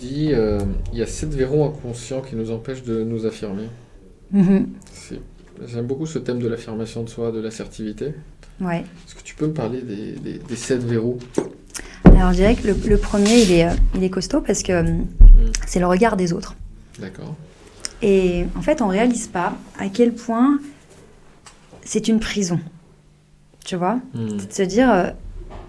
dis, il y a 7 verrous inconscients qui nous empêchent de nous affirmer. Mhm. J'aime beaucoup ce thème de l'affirmation de soi, de l'assertivité. Ouais. Est-ce que tu peux me parler des 7 verrous? Alors je dirais que le premier, il est costaud parce que c'est le regard des autres. D'accord. Et en fait, on ne réalise pas à quel point c'est une prison. Tu vois? C'est de se dire,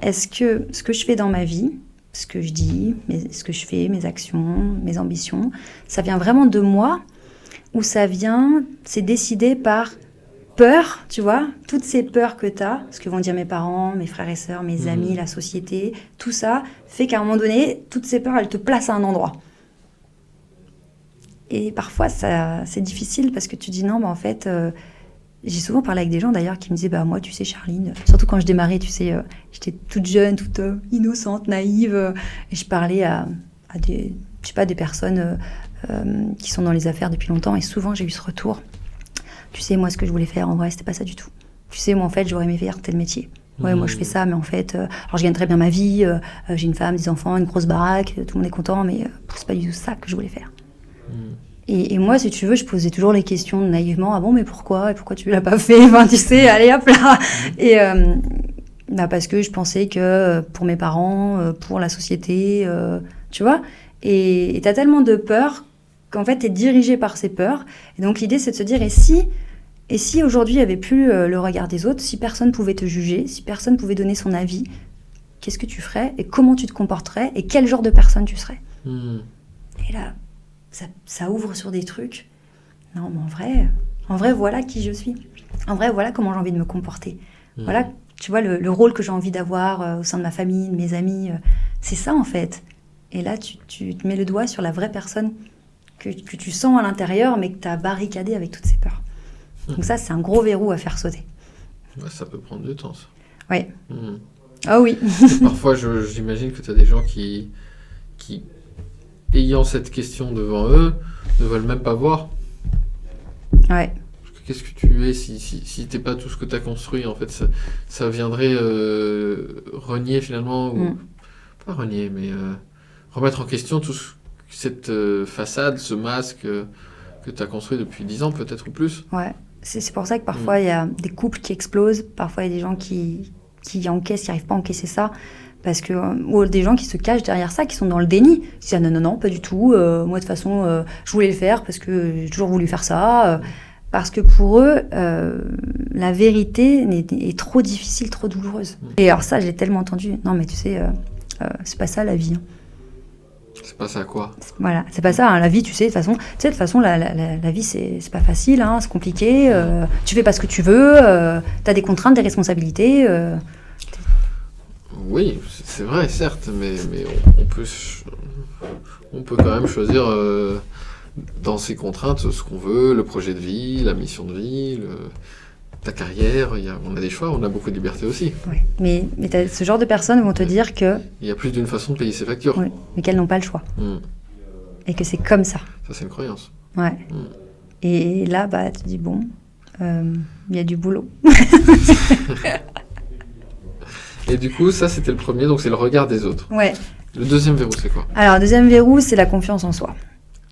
est-ce que ce que je fais dans ma vie, ce que je dis, ce que je fais, mes actions, mes ambitions, ça vient vraiment de moi ou c'est décidé par peur, tu vois? Toutes ces peurs que tu as, ce que vont dire mes parents, mes frères et sœurs, mes amis, la société, tout ça fait qu'à un moment donné, toutes ces peurs, elles te placent à un endroit. Et parfois, c'est difficile parce que tu dis non, mais en fait, j'ai souvent parlé avec des gens d'ailleurs qui me disaient, bah moi, tu sais, Charline, surtout quand je démarrais, tu sais, j'étais toute jeune, toute innocente, naïve, et je parlais à des, je sais pas, des personnes qui sont dans les affaires depuis longtemps, et souvent j'ai eu ce retour. Tu sais, moi, ce que je voulais faire, en vrai, c'était pas ça du tout. Tu sais, moi, en fait, j'aurais aimé faire tel métier. Ouais, moi, je fais ça, mais en fait, alors je gagne très bien ma vie, j'ai une femme, des enfants, une grosse baraque, tout le monde est content, mais c'est pas du tout ça que je voulais faire. Et moi, si tu veux, je posais toujours les questions naïvement. Ah bon, mais pourquoi? Et pourquoi tu l'as pas fait? Enfin, tu sais, allez, hop là. Et parce que je pensais que pour mes parents, pour la société, tu vois. Et t'as tellement de peur qu'en fait, t'es dirigé par ces peurs. Et donc, l'idée, c'est de se dire, et si aujourd'hui, il n'y avait plus le regard des autres, si personne pouvait te juger, si personne pouvait donner son avis, qu'est-ce que tu ferais? Et comment tu te comporterais? Et quel genre de personne tu serais? Et là... Ça ouvre sur des trucs. Non, mais en vrai, voilà qui je suis. En vrai, voilà comment j'ai envie de me comporter. Voilà, tu vois, le rôle que j'ai envie d'avoir au sein de ma famille, de mes amis. C'est ça, en fait. Et là, tu te mets le doigt sur la vraie personne que tu sens à l'intérieur, mais que tu as barricadée avec toutes ces peurs. Donc ça, c'est un gros verrou à faire sauter. Ouais, ça peut prendre du temps, ça. Oui. Ah oui. Parfois, j'imagine que tu as des gens qui, ayant cette question devant eux, ne veulent même pas voir. Ouais. Qu'est-ce que tu es si t'es pas tout ce que tu as construit, en fait, ça viendrait renier finalement, ou pas renier, mais remettre en question toute cette façade, ce masque que tu as construit depuis 10 ans peut-être ou plus. Ouais, c'est pour ça que parfois il y a des couples qui explosent, parfois il y a des gens qui encaissent, qui n'arrivent pas à encaisser ça. Parce que, ou des gens qui se cachent derrière ça, qui sont dans le déni. Ils se disent, non, pas du tout. Moi, de toute façon, je voulais le faire parce que j'ai toujours voulu faire ça. Parce que pour eux, la vérité est trop difficile, trop douloureuse. Et alors ça, je l'ai tellement entendu. Non, mais tu sais, c'est pas ça la vie. Hein. C'est pas ça quoi? Voilà, c'est pas ça. Hein. La vie, tu sais, de toute façon, la vie, c'est pas facile, hein, c'est compliqué. Tu fais pas ce que tu veux. T'as des contraintes, des responsabilités. Oui, c'est vrai, certes, mais on peut quand même choisir dans ces contraintes ce qu'on veut, le projet de vie, la mission de vie, ta carrière. On a des choix, on a beaucoup de liberté aussi. Oui, mais ce genre de personnes vont te dire que... Il y a plus d'une façon de payer ses factures. Oui, mais qu'elles n'ont pas le choix. Et que c'est comme ça. Ça, c'est une croyance. Ouais. Et là, tu te dis, bon, il y a du boulot. Et du coup, ça, c'était le premier, donc c'est le regard des autres. Ouais. Le deuxième verrou, c'est quoi? Alors, le deuxième verrou, c'est la confiance en soi.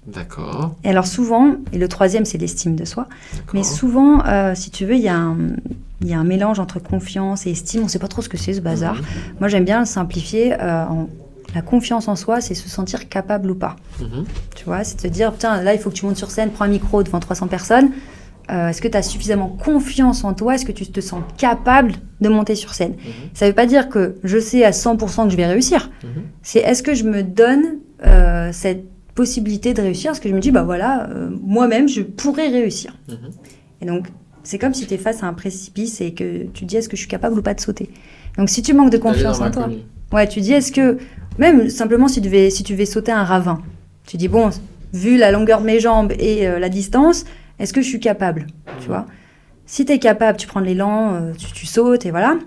D'accord. Et alors, souvent, et le troisième, c'est l'estime de soi. D'accord. Mais souvent, si tu veux, il y a un mélange entre confiance et estime. On ne sait pas trop ce que c'est, ce bazar. Moi, j'aime bien le simplifier. La confiance en soi, c'est se sentir capable ou pas. Tu vois, c'est de te dire, putain, là, il faut que tu montes sur scène, prends un micro devant 300 personnes. Est-ce que tu as suffisamment confiance en toi? Est-ce que tu te sens capable de monter sur scène? Ça ne veut pas dire que je sais à 100% que je vais réussir. C'est est-ce que je me donne cette possibilité de réussir? Est-ce que je me dis, moi-même, je pourrais réussir. Et donc, c'est comme si tu es face à un précipice et que tu dis, est-ce que je suis capable ou pas de sauter? Donc, si tu manques de confiance en toi, tu dis, est-ce que, même simplement si tu devais sauter un ravin, tu dis, bon, vu la longueur de mes jambes et la distance, est-ce que je suis capable, tu vois? Si tu es capable, tu prends de l'élan, tu sautes et voilà.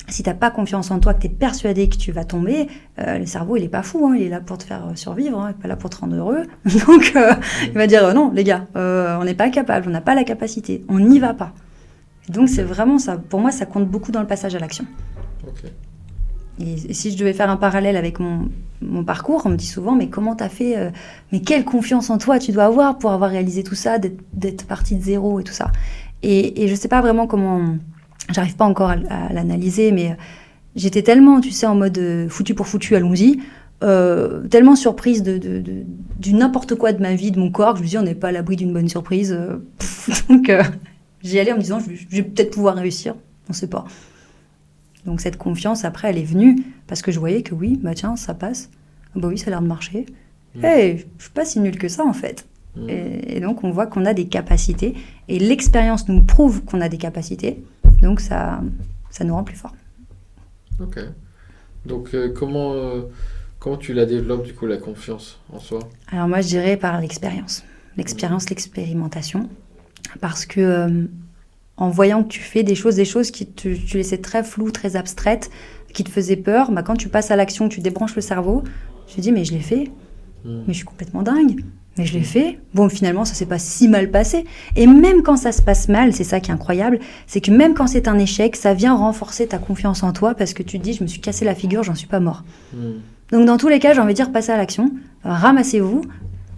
Si tu n'as pas confiance en toi, que tu es persuadé que tu vas tomber, le cerveau, il n'est pas fou, hein, il est là pour te faire survivre, hein, il n'est pas là pour te rendre heureux. Donc, il va dire, non, les gars, on n'est pas capable, on n'a pas la capacité, on n'y va pas. Et donc, c'est vraiment ça. Pour moi, ça compte beaucoup dans le passage à l'action. Okay. Et si je devais faire un parallèle avec mon parcours, on me dit souvent, mais comment t'as fait, mais quelle confiance en toi tu dois avoir pour avoir réalisé tout ça, d'être partie de zéro et tout ça. Et je sais pas vraiment comment, j'arrive pas encore à l'analyser, mais j'étais tellement, tu sais, en mode foutu pour foutu, allons-y, tellement surprise du n'importe quoi de ma vie, de mon corps, que je me dis, on n'est pas à l'abri d'une bonne surprise. Donc, j'y allais en me disant, je vais peut-être pouvoir réussir, on sait pas. Donc, cette confiance, après, elle est venue parce que je voyais que oui, bah tiens, ça passe. Bah oui, ça a l'air de marcher. Hey, je suis pas si nulle que ça, en fait. Et donc, on voit qu'on a des capacités. Et l'expérience nous prouve qu'on a des capacités. Donc, ça nous rend plus forts. Ok. Donc, comment tu la développes, du coup, la confiance en soi? Alors, moi, je dirais par l'expérience. L'expérimentation. Parce que en voyant que tu fais des choses qui tu laissais très floues, très abstraites, qui te faisaient peur, bah, quand tu passes à l'action, tu débranches le cerveau, tu te dis, mais je l'ai fait. Mais je suis complètement dingue. Mais je l'ai fait. Bon, finalement, ça s'est pas si mal passé. Et même quand ça se passe mal, c'est ça qui est incroyable, c'est que même quand c'est un échec, ça vient renforcer ta confiance en toi parce que tu te dis, je me suis cassé la figure, j'en suis pas mort. Donc, dans tous les cas, j'ai envie de dire, passez à l'action, ramassez-vous,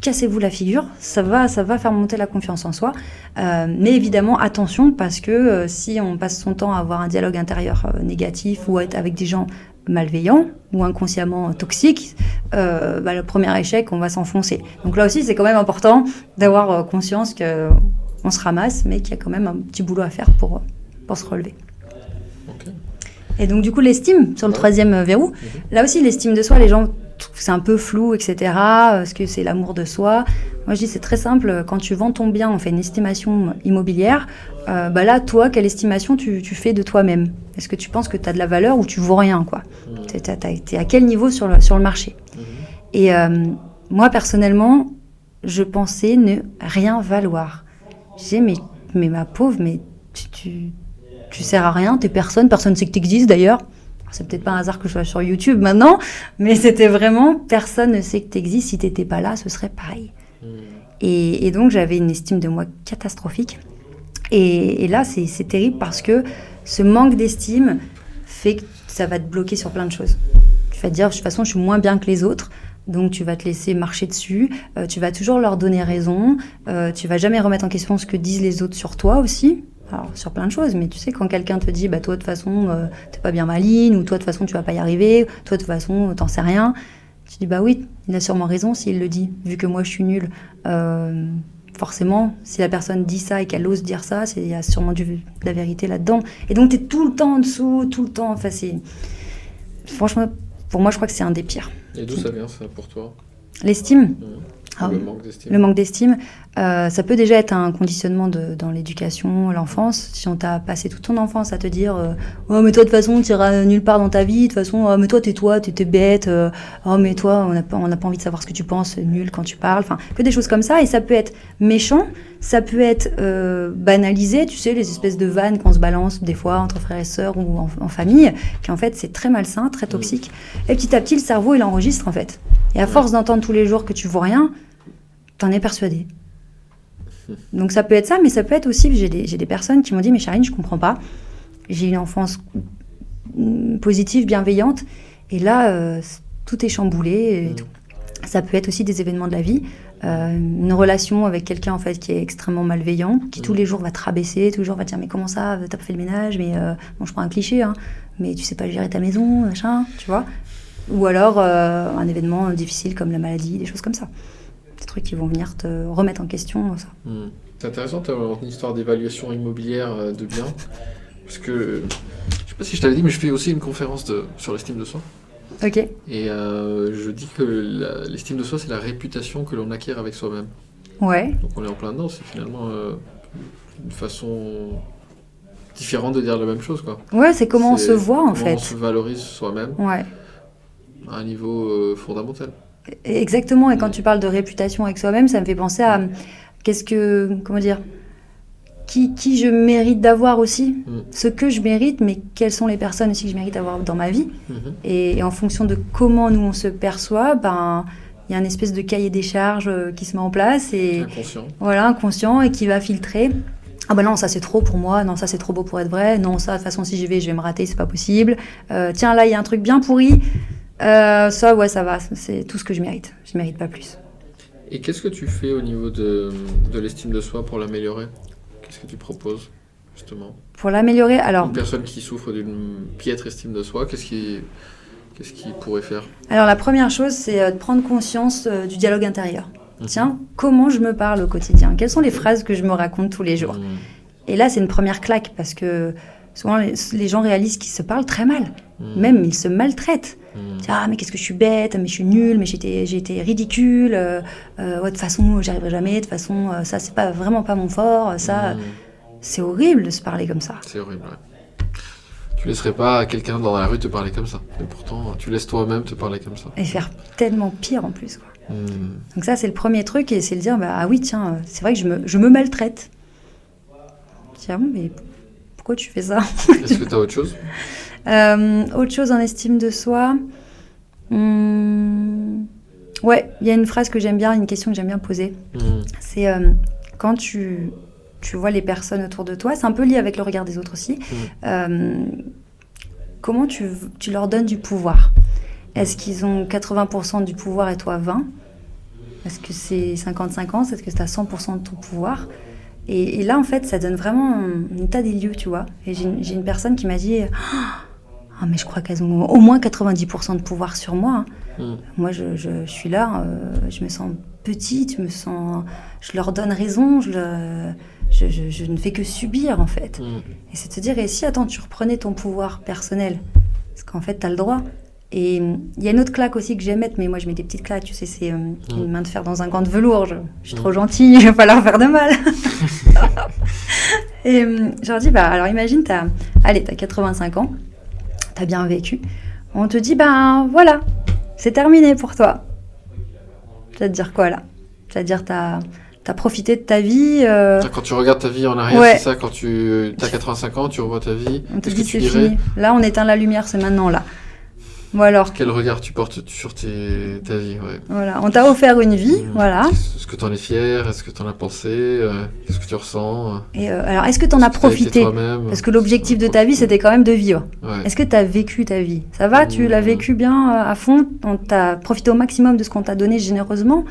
cassez-vous la figure, ça va faire monter la confiance en soi. Mais évidemment, attention, parce que si on passe son temps à avoir un dialogue intérieur négatif ou à être avec des gens malveillants ou inconsciemment toxiques, le premier échec, on va s'enfoncer. Donc là aussi, c'est quand même important d'avoir conscience qu'on se ramasse, mais qu'il y a quand même un petit boulot à faire pour se relever. Okay. Et donc du coup, l'estime, sur le troisième verrou, là aussi, l'estime de soi, les gens trouvent que c'est un peu flou, etc. Est-ce que c'est l'amour de soi ? Moi, je dis, c'est très simple. Quand tu vends ton bien, on fait une estimation immobilière. Là, toi, quelle estimation tu fais de toi-même ? Est-ce que tu penses que tu as de la valeur ou tu vaux rien, quoi ? T'es à quel niveau sur le marché ? Et moi, personnellement, je pensais ne rien valoir. Je disais, mais ma pauvre, mais tu sers à rien, t'es personne ne sait que t'existes d'ailleurs. C'est peut-être pas un hasard que je sois sur YouTube maintenant, mais c'était vraiment, personne ne sait que t'existes. Si t'étais pas là, ce serait pareil. Et donc, j'avais une estime de moi catastrophique. Et là, c'est terrible parce que ce manque d'estime fait que ça va te bloquer sur plein de choses. Tu vas te dire, de toute façon, je suis moins bien que les autres. Donc, tu vas te laisser marcher dessus. Tu vas toujours leur donner raison. Tu vas jamais remettre en question ce que disent les autres sur toi aussi. Alors, sur plein de choses, mais tu sais, quand quelqu'un te dit, toi, de toute façon, t'es pas bien maligne, ou toi, de toute façon, tu vas pas y arriver, toi, de toute façon, t'en sais rien, tu dis, oui, il a sûrement raison s'il le dit, vu que moi, je suis nulle. Forcément, si la personne dit ça et qu'elle ose dire ça, il y a sûrement de la vérité là-dedans. Et donc, t'es tout le temps en dessous, tout le temps, enfin, franchement, pour moi, je crois que c'est un des pires. Et d'où ça vient, ça, pour toi ? L'estime ? Le manque d'estime. Ça peut déjà être un conditionnement dans l'éducation, l'enfance. Si on t'a passé toute ton enfance à te dire oh mais toi de toute façon tu iras nulle part dans ta vie, de toute façon oh mais toi t'es bête, oh mais toi on n'a pas envie de savoir ce que tu penses, c'est nul quand tu parles, enfin que des choses comme ça. Et ça peut être méchant, ça peut être banalisé, tu sais, les espèces de vannes qu'on se balance des fois entre frères et sœurs ou en famille, qui en fait c'est très malsain, très toxique. Et petit à petit le cerveau il enregistre en fait. Et à force d'entendre tous les jours que tu vaux rien, t'en es persuadé. Donc ça peut être ça, mais ça peut être aussi, j'ai des personnes qui m'ont dit, mais Charline, je comprends pas, j'ai une enfance positive, bienveillante, et là, tout est chamboulé. Et tout. Ça peut être aussi des événements de la vie, une relation avec quelqu'un en fait qui est extrêmement malveillant, qui tous les jours va te rabaisser, toujours va te dire, mais comment ça, t'as pas fait le ménage, mais bon, je prends un cliché, hein, mais tu sais pas gérer ta maison, machin, tu vois. Ou alors un événement difficile comme la maladie, des choses comme ça. Des trucs qui vont venir te remettre en question. Ça. C'est intéressant d'avoir une histoire d'évaluation immobilière de biens. Parce que, je sais pas si je t'avais dit, mais je fais aussi une conférence sur l'estime de soi. Ok. Et je dis que l'estime de soi, c'est la réputation que l'on acquiert avec soi-même. Ouais. Donc on est en plein dedans, c'est finalement une façon différente de dire la même chose, quoi. Ouais, c'est comment on se voit, en fait. Comment on se valorise soi-même. Ouais. À un niveau fondamental. Exactement, et quand tu parles de réputation avec soi-même, ça me fait penser à qui je mérite d'avoir aussi, ce que je mérite, mais quelles sont les personnes aussi que je mérite d'avoir dans ma vie. Et en fonction de comment nous on se perçoit, il y a une espèce de cahier des charges qui se met en place. Et, inconscient. Voilà, inconscient, et qui va filtrer. Ah non, ça c'est trop pour moi, non, ça c'est trop beau pour être vrai, non, ça de toute façon si j'y vais, je vais me rater, c'est pas possible. Tiens, là il y a un truc bien pourri. Ça, ouais, ça va. C'est tout ce que je mérite. Je mérite pas plus. Et qu'est-ce que tu fais au niveau de l'estime de soi pour l'améliorer? Qu'est-ce que tu proposes, justement? Pour l'améliorer, alors... Une personne qui souffre d'une piètre estime de soi, qu'est-ce qu'il pourrait faire? Alors, la première chose, c'est de prendre conscience du dialogue intérieur. Tiens, comment je me parle au quotidien? Quelles sont les phrases que je me raconte tous les jours? Et là, c'est une première claque, parce que souvent, les gens réalisent qu'ils se parlent très mal. Même, ils se maltraitent. Ah, mais qu'est-ce que je suis bête, mais je suis nulle, mais j'ai été ridicule. Ouais, de toute façon, j'y arriverai jamais. De toute façon, ça, c'est vraiment pas mon fort. Ça, c'est horrible de se parler comme ça. C'est horrible, ouais. Tu laisserais pas quelqu'un dans la rue te parler comme ça. Et pourtant, tu laisses toi-même te parler comme ça. Et faire tellement pire, en plus, quoi. Donc ça, c'est le premier truc, et c'est de dire, ah oui, tiens, c'est vrai que je me maltraite. Tiens, mais pourquoi tu fais ça? Est-ce que tu as autre chose? Autre chose en estime de soi. Ouais, il y a une phrase que j'aime bien, une question que j'aime bien poser. C'est quand tu vois les personnes autour de toi, c'est un peu lié avec le regard des autres aussi. Comment tu leur donnes du pouvoir? Est-ce qu'ils ont 80% du pouvoir et toi 20? Est-ce que c'est 50-50? Est-ce que tu as 100% de ton pouvoir? Et là, en fait, ça donne vraiment un état des lieux, tu vois. Et j'ai une personne qui m'a dit « mais je crois qu'elles ont au moins 90% de pouvoir sur moi. Moi, je suis là, je me sens petite, je leur donne raison, je ne fais que subir, en fait. Et c'est de se dire, et si, attends, tu reprenais ton pouvoir personnel? Parce qu'en fait, tu as le droit. Et il y a une autre claque aussi que j'aime mettre, mais moi je mets des petites claques, tu sais, c'est une main de fer dans un gant de velours. Je suis trop gentille, je vais pas leur faire de mal. Et je leur dis, alors imagine, t'as 85 ans, t'as bien vécu. On te dit, voilà, c'est terminé pour toi. Tu vas te dire quoi là? Tu vas te dire, t'as profité de ta vie. Quand tu regardes ta vie en arrière, ouais. C'est ça, quand tu as 85 ans, tu revois ta vie. On te dit, c'est fini. Là, on éteint la lumière, c'est maintenant là. Bon alors. Quel regard tu portes sur ta vie, ouais. Voilà, on t'a offert une vie, voilà. Est-ce que tu en es fier? Est-ce que tu en as pensé? Qu'est-ce que tu ressens? Et alors, est-ce que tu en as profité? Parce que l'objectif de ta vie, c'était quand même de vivre. Ouais. Est-ce que tu as vécu ta vie? Ça va? Tu l'as vécu bien à fond? On t'a profité au maximum de ce qu'on t'a donné généreusement?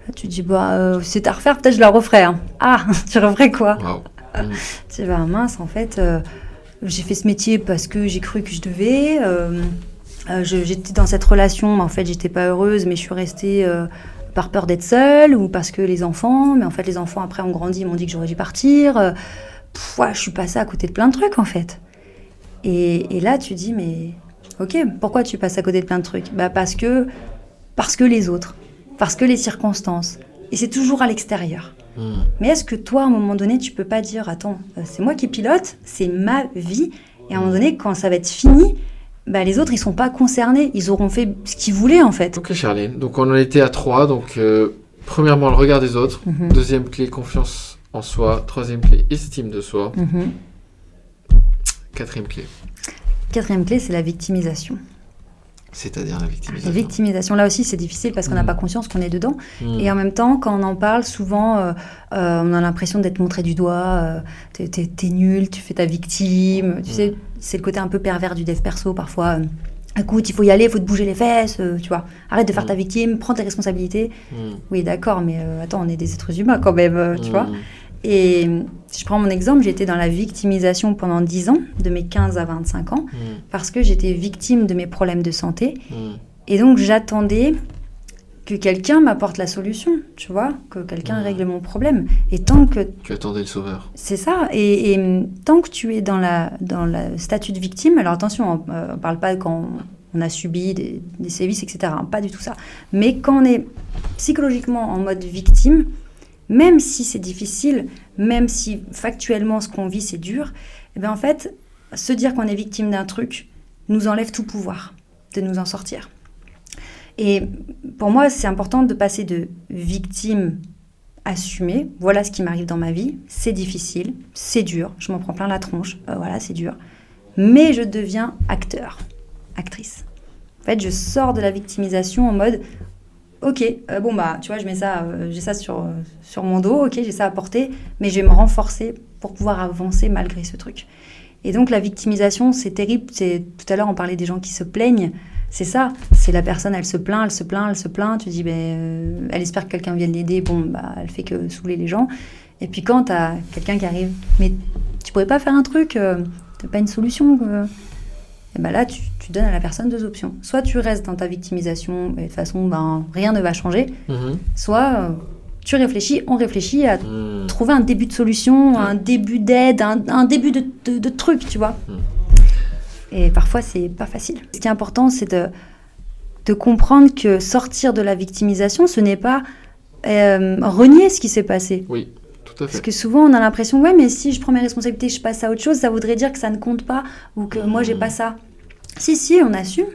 Là, tu te dis, c'est à refaire, peut-être je la referai. Hein. Ah, tu referais quoi? Wow. Tu dis, mince, en fait, j'ai fait ce métier parce que j'ai cru que je devais. J'étais dans cette relation, mais en fait, j'étais pas heureuse, mais je suis restée par peur d'être seule, ou parce que les enfants, mais en fait, les enfants, après, ont grandi, ils m'ont dit que j'aurais dû partir. Je suis passée à côté de plein de trucs, en fait. Et là, tu dis, mais ok, pourquoi tu passes à côté de plein de trucs? Parce que les autres, parce que les circonstances. Et c'est toujours à l'extérieur. Mais est-ce que toi, à un moment donné, tu peux pas dire, attends, c'est moi qui pilote, c'est ma vie, et à un moment donné, quand ça va être fini, les autres, ils sont pas concernés, ils auront fait ce qu'ils voulaient, en fait. Ok, Charline, donc on en était à 3, donc premièrement, le regard des autres, deuxième clé, confiance en soi, troisième clé, estime de soi, quatrième clé. Quatrième clé, c'est la victimisation. C'est-à-dire la victimisation. La victimisation, là aussi, c'est difficile parce qu'on n'a pas conscience qu'on est dedans. Et en même temps, quand on en parle, souvent, on a l'impression d'être montré du doigt. T'es nul, tu fais ta victime. Tu sais, c'est le côté un peu pervers du dev perso, parfois. Écoute, il faut y aller, il faut te bouger les fesses, tu vois. Arrête de faire ta victime, prends tes responsabilités. Oui, d'accord, mais attends, on est des êtres humains quand même, tu vois. Et je prends mon exemple, j'étais dans la victimisation pendant 10 ans, de mes 15 à 25 ans, parce que j'étais victime de mes problèmes de santé. Et donc, j'attendais que quelqu'un m'apporte la solution, tu vois, que quelqu'un règle mon problème. Et tant que... Tu attendais le sauveur. C'est ça. Et tant que tu es dans le statut de victime, alors attention, on ne parle pas quand on a subi des sévices, etc. Pas du tout ça. Mais quand on est psychologiquement en mode victime, même si c'est difficile, même si factuellement ce qu'on vit c'est dur, en fait, se dire qu'on est victime d'un truc nous enlève tout pouvoir de nous en sortir. Et pour moi, c'est important de passer de victime assumée, voilà ce qui m'arrive dans ma vie, c'est difficile, c'est dur, je m'en prends plein la tronche, voilà, c'est dur, mais je deviens acteur, actrice. En fait, je sors de la victimisation en mode... Ok, tu vois, j'ai ça sur mon dos, ok, j'ai ça à porter, mais je vais me renforcer pour pouvoir avancer malgré ce truc. Et donc, la victimisation, c'est terrible. Tout à l'heure, on parlait des gens qui se plaignent. c'est ça. C'est la personne, elle se plaint. Tu dis, elle espère que quelqu'un vienne l'aider. Bon, elle fait que saouler les gens. Et puis quand t'as quelqu'un qui arrive, mais tu pourrais pas faire un truc, t'as pas une solution. Et là, tu donnes à la personne 2 options. Soit tu restes dans ta victimisation, et de toute façon, rien ne va changer. Soit tu réfléchis, on réfléchit à trouver un début de solution, un début d'aide, un début de truc, tu vois. Et parfois, c'est pas facile. Ce qui est important, c'est de comprendre que sortir de la victimisation, ce n'est pas renier ce qui s'est passé. Oui, tout à fait. Parce que souvent, on a l'impression, ouais, mais si je prends mes responsabilités, je passe à autre chose, ça voudrait dire que ça ne compte pas ou que moi, j'ai pas ça. Si, on assume.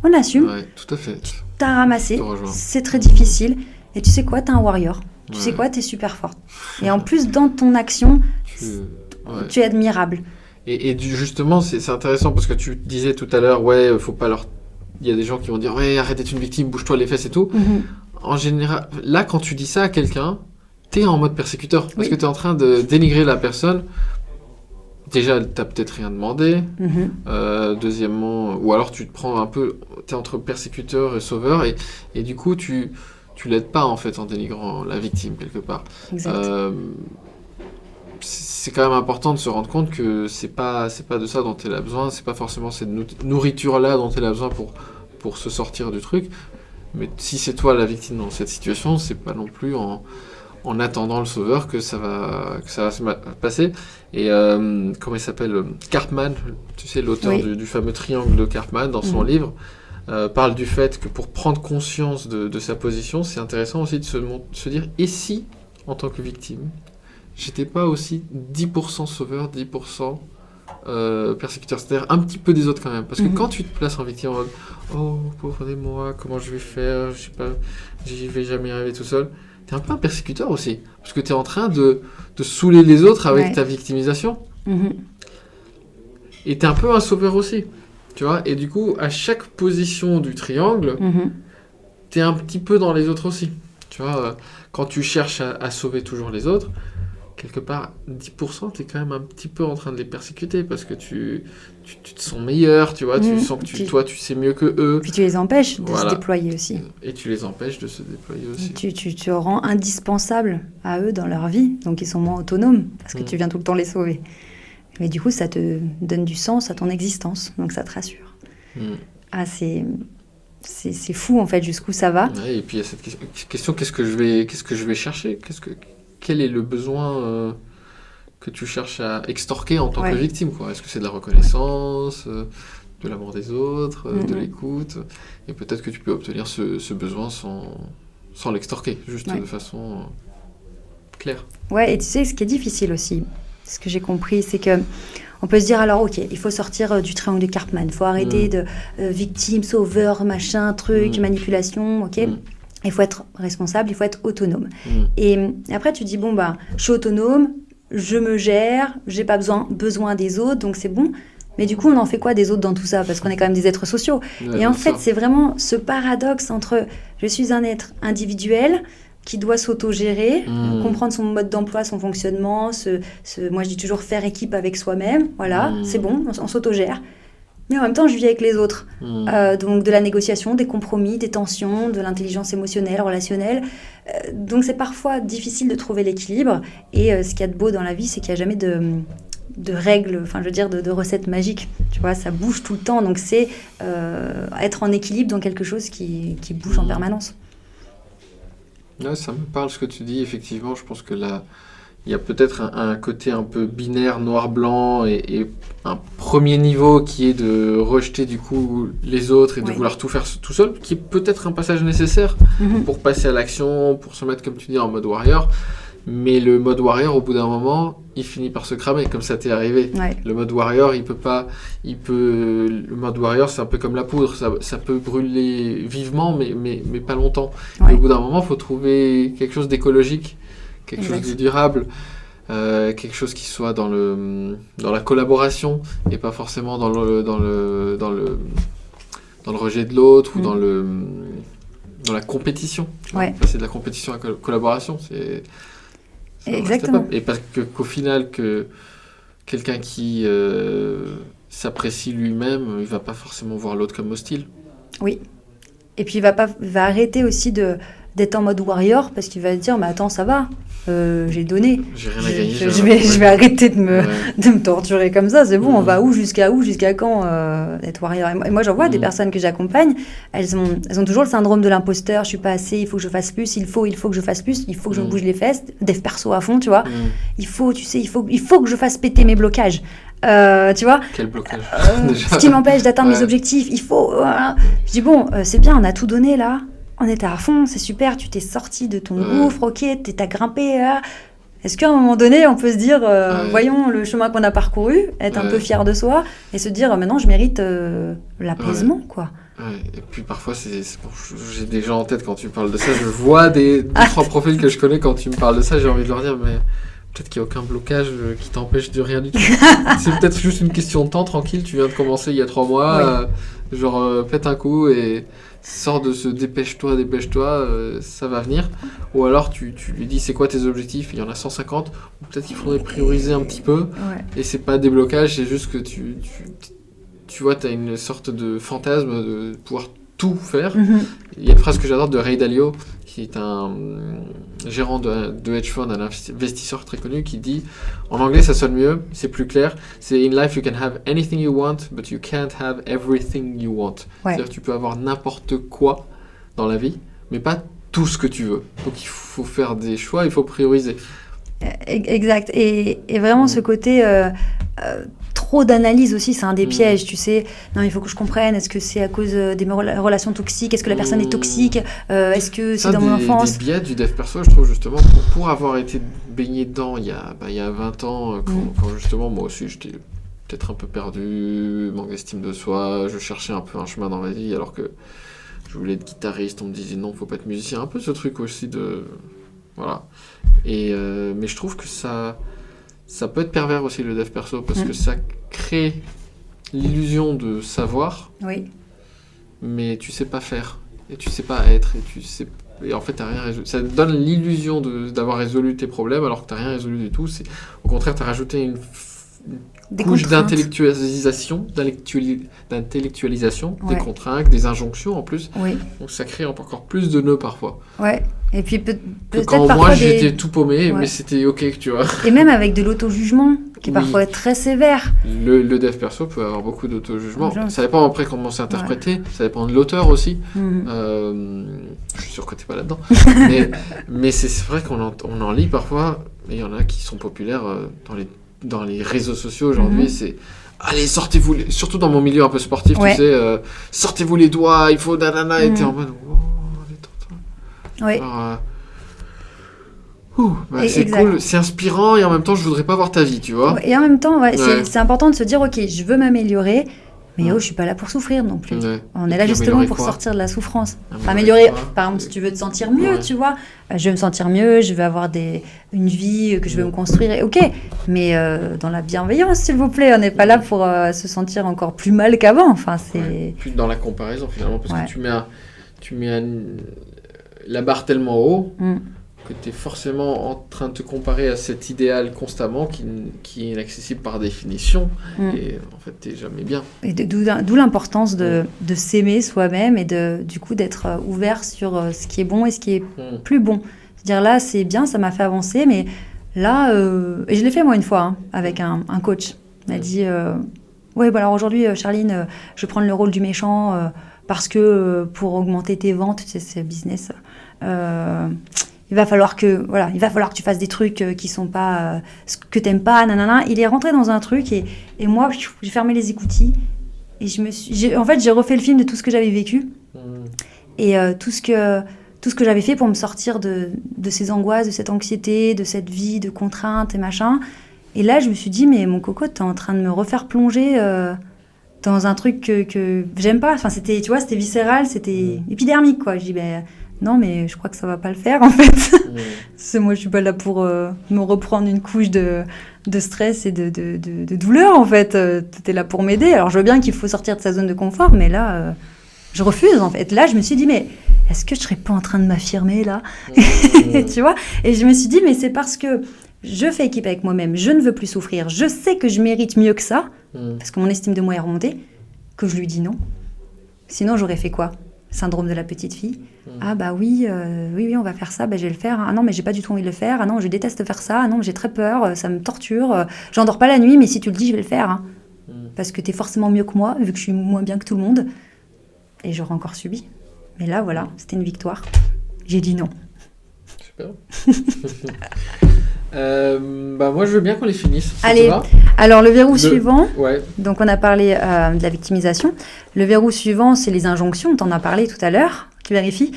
On assume. Ouais, tout à fait. T'as ramassé, c'est très difficile. Et tu sais quoi, t'es un warrior. Tu sais quoi, t'es super forte. Et en plus, dans ton action, tu es admirable. Et justement, c'est intéressant parce que tu disais tout à l'heure, faut pas leur... Il y a des gens qui vont dire, arrête d'être une victime, bouge-toi les fesses et tout. En général, là, quand tu dis ça à quelqu'un, t'es en mode persécuteur. Parce que t'es en train de dénigrer la personne. Déjà, t'as peut-être rien demandé. Deuxièmement, ou alors tu te prends un peu... T'es entre persécuteur et sauveur. Et du coup, tu l'aides pas, en fait, en dénigrant la victime, quelque part. Exact. C'est quand même important de se rendre compte que c'est pas de ça dont elle a besoin, c'est pas forcément cette nourriture-là dont elle a besoin pour se sortir du truc. Mais si c'est toi la victime dans cette situation, c'est pas non plus en attendant le sauveur que ça va se passer. Et comment il s'appelle, Karpman, tu sais, l'auteur du fameux triangle de Karpman, dans son livre, parle du fait que pour prendre conscience de sa position, c'est intéressant aussi de se dire, et si, en tant que victime, j'étais pas aussi 10% sauveur, 10% persécuteur, c'est-à-dire un petit peu des autres quand même. Parce que quand tu te places en victime, en mode « Oh, pauvre de moi, comment je vais faire, je sais pas, j'y vais jamais arriver tout seul », t'es un peu un persécuteur aussi. Parce que t'es en train de saouler les autres avec ta victimisation. Et t'es un peu un sauveur aussi, tu vois. Et du coup, à chaque position du triangle, t'es un petit peu dans les autres aussi. Tu vois, quand tu cherches à sauver toujours les autres, quelque part, 10%, t'es quand même un petit peu en train de les persécuter parce que tu te sens meilleur, tu vois, tu sens que toi, tu sais mieux que eux. Puis tu les empêches de se déployer aussi. Et tu les empêches de se déployer aussi. Tu rends indispensable à eux dans leur vie, donc ils sont moins autonomes parce que tu viens tout le temps les sauver. Mais du coup, ça te donne du sens à ton existence, donc ça te rassure. C'est fou en fait jusqu'où ça va. Ouais, et puis il y a cette question, qu'est-ce que je vais chercher, quel est le besoin que tu cherches à extorquer en tant que victime, quoi. Est-ce que c'est de la reconnaissance, de l'amour des autres, de l'écoute, et peut-être que tu peux obtenir ce besoin sans l'extorquer, juste de façon claire. Ouais, et tu sais, ce qui est difficile aussi, ce que j'ai compris, c'est que on peut se dire, alors, ok, il faut sortir du triangle de Karpman, il faut arrêter de victime, sauveur, machin, truc, manipulation, ok. Il faut être responsable, il faut être autonome. Et après, tu dis, je suis autonome, je me gère, j'ai pas besoin des autres, donc c'est bon. Mais du coup, on en fait quoi des autres dans tout ça ? Parce qu'on est quand même des êtres sociaux. Et en fait, c'est vraiment ce paradoxe entre je suis un être individuel qui doit s'autogérer, comprendre son mode d'emploi, son fonctionnement, moi je dis toujours faire équipe avec soi-même, voilà, c'est bon, on s'autogère. Mais en même temps, je vis avec les autres. Donc de la négociation, des compromis, des tensions, de l'intelligence émotionnelle, relationnelle. Donc c'est parfois difficile de trouver l'équilibre. Et ce qu'il y a de beau dans la vie, c'est qu'il n'y a jamais de règles, enfin je veux dire de recettes magiques. Tu vois, ça bouge tout le temps. Donc c'est être en équilibre dans quelque chose qui bouge en permanence. Ouais, ça me parle ce que tu dis, effectivement. Je pense que là, il y a peut-être un côté un peu binaire, noir-blanc, et un premier niveau qui est de rejeter du coup les autres et de vouloir tout faire tout seul, qui est peut-être un passage nécessaire pour passer à l'action, pour se mettre, comme tu dis, en mode warrior. Mais le mode warrior, au bout d'un moment, il finit par se cramer, comme ça t'est arrivé. Ouais. Le mode warrior, le mode warrior, c'est un peu comme la poudre, ça peut brûler vivement, mais pas longtemps. Ouais. Et au bout d'un moment, il faut trouver quelque chose d'écologique, quelque chose de durable, quelque chose qui soit dans la collaboration et pas forcément dans le rejet de l'autre ou dans la compétition. Ouais. Passer de la compétition à la collaboration, c'est exactement. Et parce qu'au final, quelqu'un qui s'apprécie lui-même, il va pas forcément voir l'autre comme hostile. Oui. Et puis, il va arrêter aussi d'être en mode warrior parce qu'il va se dire, mais attends, ça va, j'ai donné. J'ai rien à gagner. Je vais arrêter de me torturer comme ça, c'est bon, on va jusqu'à quand être warrior. Et moi, j'en vois des personnes que j'accompagne, elles ont toujours le syndrome de l'imposteur, je suis pas assez, il faut que je fasse plus, il faut que je fasse plus, il faut que je me bouge les fesses, dev perso à fond, tu vois. Il faut que je fasse péter mes blocages. Tu vois, quel blocage ce qui m'empêche d'atteindre mes objectifs, il faut. Je dis bon, c'est bien, on a tout donné là, on était à fond, c'est super, tu t'es sorti de ton gouffre, ok, t'as grimpé. Est-ce qu'à un moment donné, on peut se dire, voyons le chemin qu'on a parcouru, être un peu fier de soi et se dire, maintenant je mérite l'apaisement, quoi. Ouais. Et puis parfois, j'ai des gens en tête quand tu parles de ça, je vois deux, trois profils que je connais quand tu me parles de ça, j'ai envie de leur dire, mais peut-être qu'il n'y a aucun blocage qui t'empêche de rien du tout. C'est peut-être juste une question de temps, tranquille, tu viens de commencer il y a 3 mois, pète un coup et sors de ce dépêche-toi, ça va venir. Ou alors tu lui dis c'est quoi tes objectifs, il y en a 150, ou peut-être qu'il faudrait prioriser un petit peu, et c'est pas des blocages, c'est juste que tu vois, tu as une sorte de fantasme de pouvoir tout faire. Il y a une phrase que j'adore de Ray Dalio, qui est un gérant de hedge fund, un investisseur très connu, qui dit, en anglais ça sonne mieux, c'est plus clair, c'est in life you can have anything you want, but you can't have everything you want. C'est-à-dire que tu peux avoir n'importe quoi dans la vie, mais pas tout ce que tu veux. Donc il faut faire des choix, il faut prioriser. Exact. Et vraiment ce côté... trop d'analyse aussi, c'est un des pièges, tu sais. Non, il faut que je comprenne, est-ce que c'est à cause des relations toxiques, est-ce que la personne est toxique, est-ce que c'est dans mon enfance. Des biais du dev perso, je trouve justement, pour avoir été baigné dedans il y a 20 ans, quand justement moi aussi j'étais peut-être un peu perdu, manque d'estime de soi, je cherchais un peu un chemin dans ma vie alors que je voulais être guitariste, on me disait non, faut pas être musicien, un peu ce truc aussi de... Voilà. Mais je trouve que ça peut être pervers aussi le dev perso parce que ça crée l'illusion de savoir, mais tu sais pas faire et tu sais pas être et en fait t'as rien résolu. Ça te donne l'illusion d'avoir résolu tes problèmes alors que t'as rien résolu du tout. Au contraire, t'as rajouté une couche d'intellectualisation, des contraintes, des injonctions en plus. Donc ça crée encore plus de nœuds parfois. Et puis peut-être quand moi j'étais tout paumé, mais c'était ok, tu vois. Et même avec de l'auto-jugement qui est parfois très sévère. Le dev perso peut avoir beaucoup d'auto-jugement. Ça dépend après comment c'est interprété, ça dépend de l'auteur aussi. Je suis sûr que t'es pas là-dedans. mais c'est vrai qu'on en lit parfois, et il y en a qui sont populaires dans les réseaux sociaux aujourd'hui, c'est allez, sortez-vous, surtout dans mon milieu un peu sportif, tu sais, sortez-vous les doigts, il faut nanana, et t'es en mode c'est cool, c'est inspirant et en même temps je voudrais pas voir ta vie, tu vois. Et en même temps, c'est important de se dire ok, je veux m'améliorer, mais je suis pas là pour souffrir non plus. On est là justement pour sortir de la souffrance. Améliorer, par exemple, si tu veux te sentir mieux, tu vois, je vais me sentir mieux, je vais avoir une vie que je vais me construire, ok, mais dans la bienveillance s'il vous plaît, on n'est pas là pour se sentir encore plus mal qu'avant, enfin c'est... Plus dans la comparaison finalement, parce que tu mets la barre tellement haut que tu es forcément en train de te comparer à cet idéal constamment qui est inaccessible par définition et en fait tu n'es jamais bien. Et d'où l'importance de s'aimer soi-même et du coup d'être ouvert sur ce qui est bon et ce qui est plus bon. C'est-à-dire là c'est bien, ça m'a fait avancer, mais là, et je l'ai fait moi une fois avec un coach, il m'a dit alors aujourd'hui Charline, je vais prendre le rôle du méchant parce que pour augmenter tes ventes, c'est business, il va falloir que tu fasses des trucs qui sont pas ce que t'aimes pas, nanana. Il est rentré dans un truc et moi j'ai fermé les écoutilles et j'ai refait le film de tout ce que j'avais vécu et tout ce que j'avais fait pour me sortir de ces angoisses, de cette anxiété, de cette vie de contraintes et machin. Et là je me suis dit mais mon coco, t'es en train de me refaire plonger dans un truc que j'aime pas. Enfin, c'était viscéral, c'était épidermique, quoi. Je dis, non, mais je crois que ça va pas le faire, en fait. Moi, je suis pas là pour me reprendre une couche de stress et de douleur, en fait. T'es là pour m'aider. Alors, je veux bien qu'il faut sortir de sa zone de confort, mais là, je refuse, en fait. Là, je me suis dit, mais est-ce que je serais pas en train de m'affirmer, là? Tu vois? Et je me suis dit, mais c'est parce que je fais équipe avec moi-même, je ne veux plus souffrir, je sais que je mérite mieux que ça, parce que mon estime de moi est remontée, que je lui dis non. Sinon, j'aurais fait quoi? Syndrome de la petite fille. Ah bah oui, on va faire ça, bah, je vais le faire. Ah non, mais j'ai pas du tout envie de le faire. Ah non, je déteste faire ça. Ah non, j'ai très peur, ça me torture. J'endors pas la nuit, mais si tu le dis, je vais le faire. Hein. Parce que t'es forcément mieux que moi, vu que je suis moins bien que tout le monde. Et j'aurais encore subi. Mais là, voilà, c'était une victoire. J'ai dit non. Super. Moi, je veux bien qu'on les finisse. Allez, alors le verrou suivant, ouais. Donc on a parlé de la victimisation. Le verrou suivant, c'est les injonctions. T'en as parlé tout à l'heure. Tu vérifies?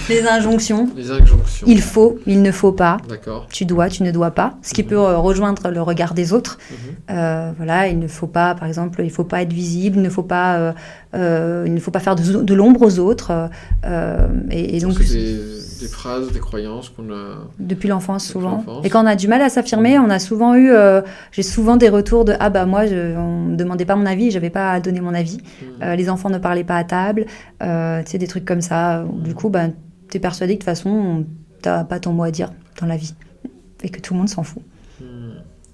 Les injonctions. Les injonctions. Il faut, il ne faut pas. D'accord. Tu dois, tu ne dois pas. Ce qui peut rejoindre le regard des autres. Voilà, il ne faut pas, par exemple, il ne faut pas être visible, il ne faut pas faire de l'ombre aux autres. Et donc, c'est des phrases, des croyances qu'on a... Depuis l'enfance, souvent. Et quand on a du mal à s'affirmer, on a souvent eu... j'ai souvent des retours de « Ah bah moi, on ne demandait pas mon avis, je n'avais pas à donner mon avis. Les enfants ne parlaient pas à table. » Tu sais, des trucs comme ça. Du coup, bah, tu es persuadé que de toute façon, tu n'as pas ton mot à dire dans la vie. Et que tout le monde s'en fout.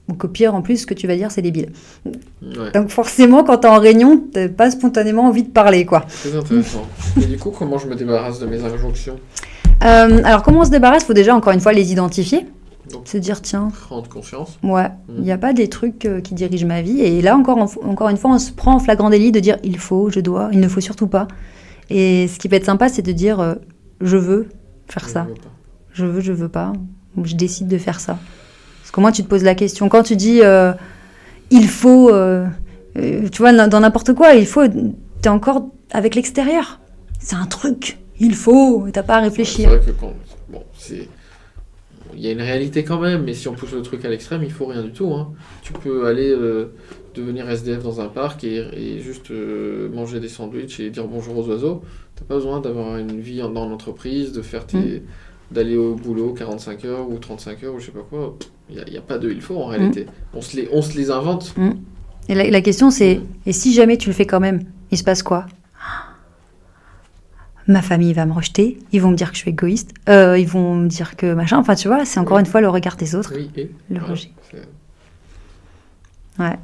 Donc au pire, en plus, ce que tu vas dire, c'est débile. Ouais. Donc forcément, quand tu es en réunion, tu n'as pas spontanément envie de parler, quoi. C'est intéressant. Et du coup, comment je me débarrasse de mes injonctions? Alors, comment on se débarrasse? Il faut déjà, encore une fois, les identifier. Donc, se dire, tiens... Prendre conscience. Ouais, il n'y a pas des trucs qui dirigent ma vie. Et là, encore une fois, on se prend en flagrant délit de dire, il faut, je dois, il ne faut surtout pas. Et ce qui peut être sympa, c'est de dire, je veux faire ça. Je veux pas. Ou je décide de faire ça. Parce qu'au moins, tu te poses la question. Quand tu dis, il faut... tu vois, dans n'importe quoi, il faut... T'es encore avec l'extérieur. C'est un truc. Il faut. T'as pas à réfléchir. C'est vrai que il y a une réalité quand même, mais si on pousse le truc à l'extrême, il faut rien du tout. Hein. Tu peux aller devenir SDF dans un parc et juste manger des sandwichs et dire bonjour aux oiseaux. T'as pas besoin d'avoir une vie dans l'entreprise, de faire d'aller au boulot 45 heures ou 35 heures ou je sais pas quoi. Il n'y a pas de il faut en réalité. On se les invente. Et la question c'est, et si jamais tu le fais quand même, il se passe quoi? Ma famille va me rejeter, ils vont me dire que je suis égoïste, ils vont me dire que machin, enfin tu vois, c'est encore une fois le regard des autres, le rejet. Ouais.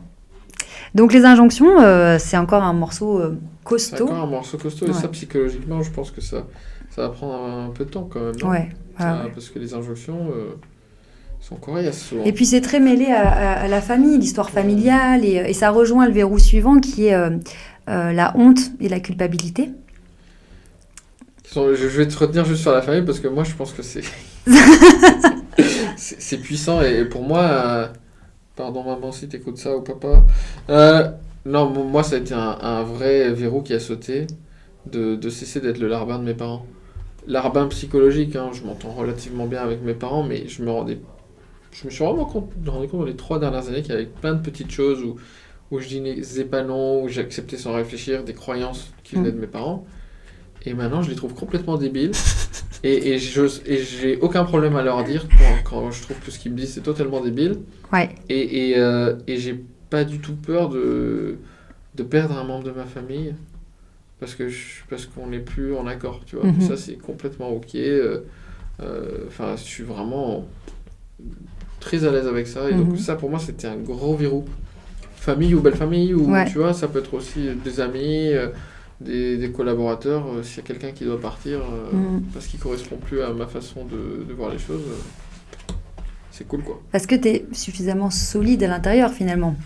Donc les injonctions, c'est encore un morceau costaud. C'est encore un morceau costaud, et ça psychologiquement, je pense que ça va prendre un peu de temps quand même. Non ouais. Parce que les injonctions sont coriaces souvent. Et puis c'est très mêlé à la famille, l'histoire familiale, et ça rejoint le verrou suivant qui est la honte et la culpabilité. Je vais te retenir juste sur la famille parce que moi je pense que c'est c'est puissant et pour moi pardon maman si t'écoutes ça ou papa non moi ça a été un vrai verrou qui a sauté de cesser d'être le larbin de mes parents, larbin psychologique hein, je m'entends relativement bien avec mes parents mais je me suis vraiment rendu compte dans les 3 dernières années qu'il y avait plein de petites choses où je disais pas non, où j'acceptais sans réfléchir des croyances qui venaient de mes parents. Et maintenant, je les trouve complètement débiles. et j'ai aucun problème à leur dire quand je trouve que ce qu'ils me disent, c'est totalement débile. Ouais. Et j'ai pas du tout peur de perdre un membre de ma famille parce qu'on n'est plus en accord, tu vois. Ça, c'est complètement OK. Enfin, je suis vraiment très à l'aise avec ça. Et donc, ça, pour moi, c'était un gros verrou. Famille ou belle famille, ou tu vois, ça peut être aussi des amis... Des collaborateurs, s'il y a quelqu'un qui doit partir parce qu'il ne correspond plus à ma façon de voir les choses, c'est cool quoi. Parce que tu es suffisamment solide à l'intérieur finalement.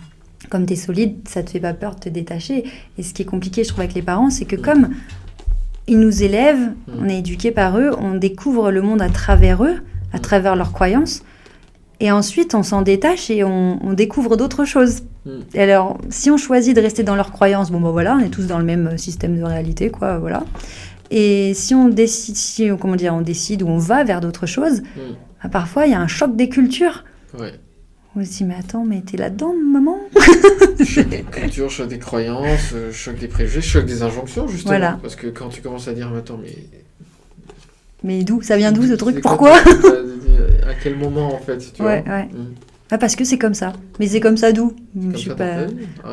Comme tu es solide, ça ne te fait pas peur de te détacher. Et ce qui est compliqué, je trouve, avec les parents, c'est que comme ils nous élèvent, on est éduqués par eux, on découvre le monde à travers eux, à travers leurs croyances. Et ensuite, on s'en détache et on découvre d'autres choses. Et alors, si on choisit de rester dans leurs croyances, bon ben voilà, on est tous dans le même système de réalité, quoi, voilà. Et si on décide, on décide ou on va vers d'autres choses, bah, parfois il y a un choc des cultures. Ouais. On se dit, mais attends, mais t'es là-dedans, maman? Choc des cultures, choc des croyances, choc des préjugés, choc des injonctions, justement. Voilà. Parce que quand tu commences à dire, mais attends, mais d'où? Ça vient d'où ce truc? Pourquoi? À quel moment, en fait, tu vois? Ouais. Ah, parce que c'est comme ça. Mais c'est comme ça d'où? Je suis pas...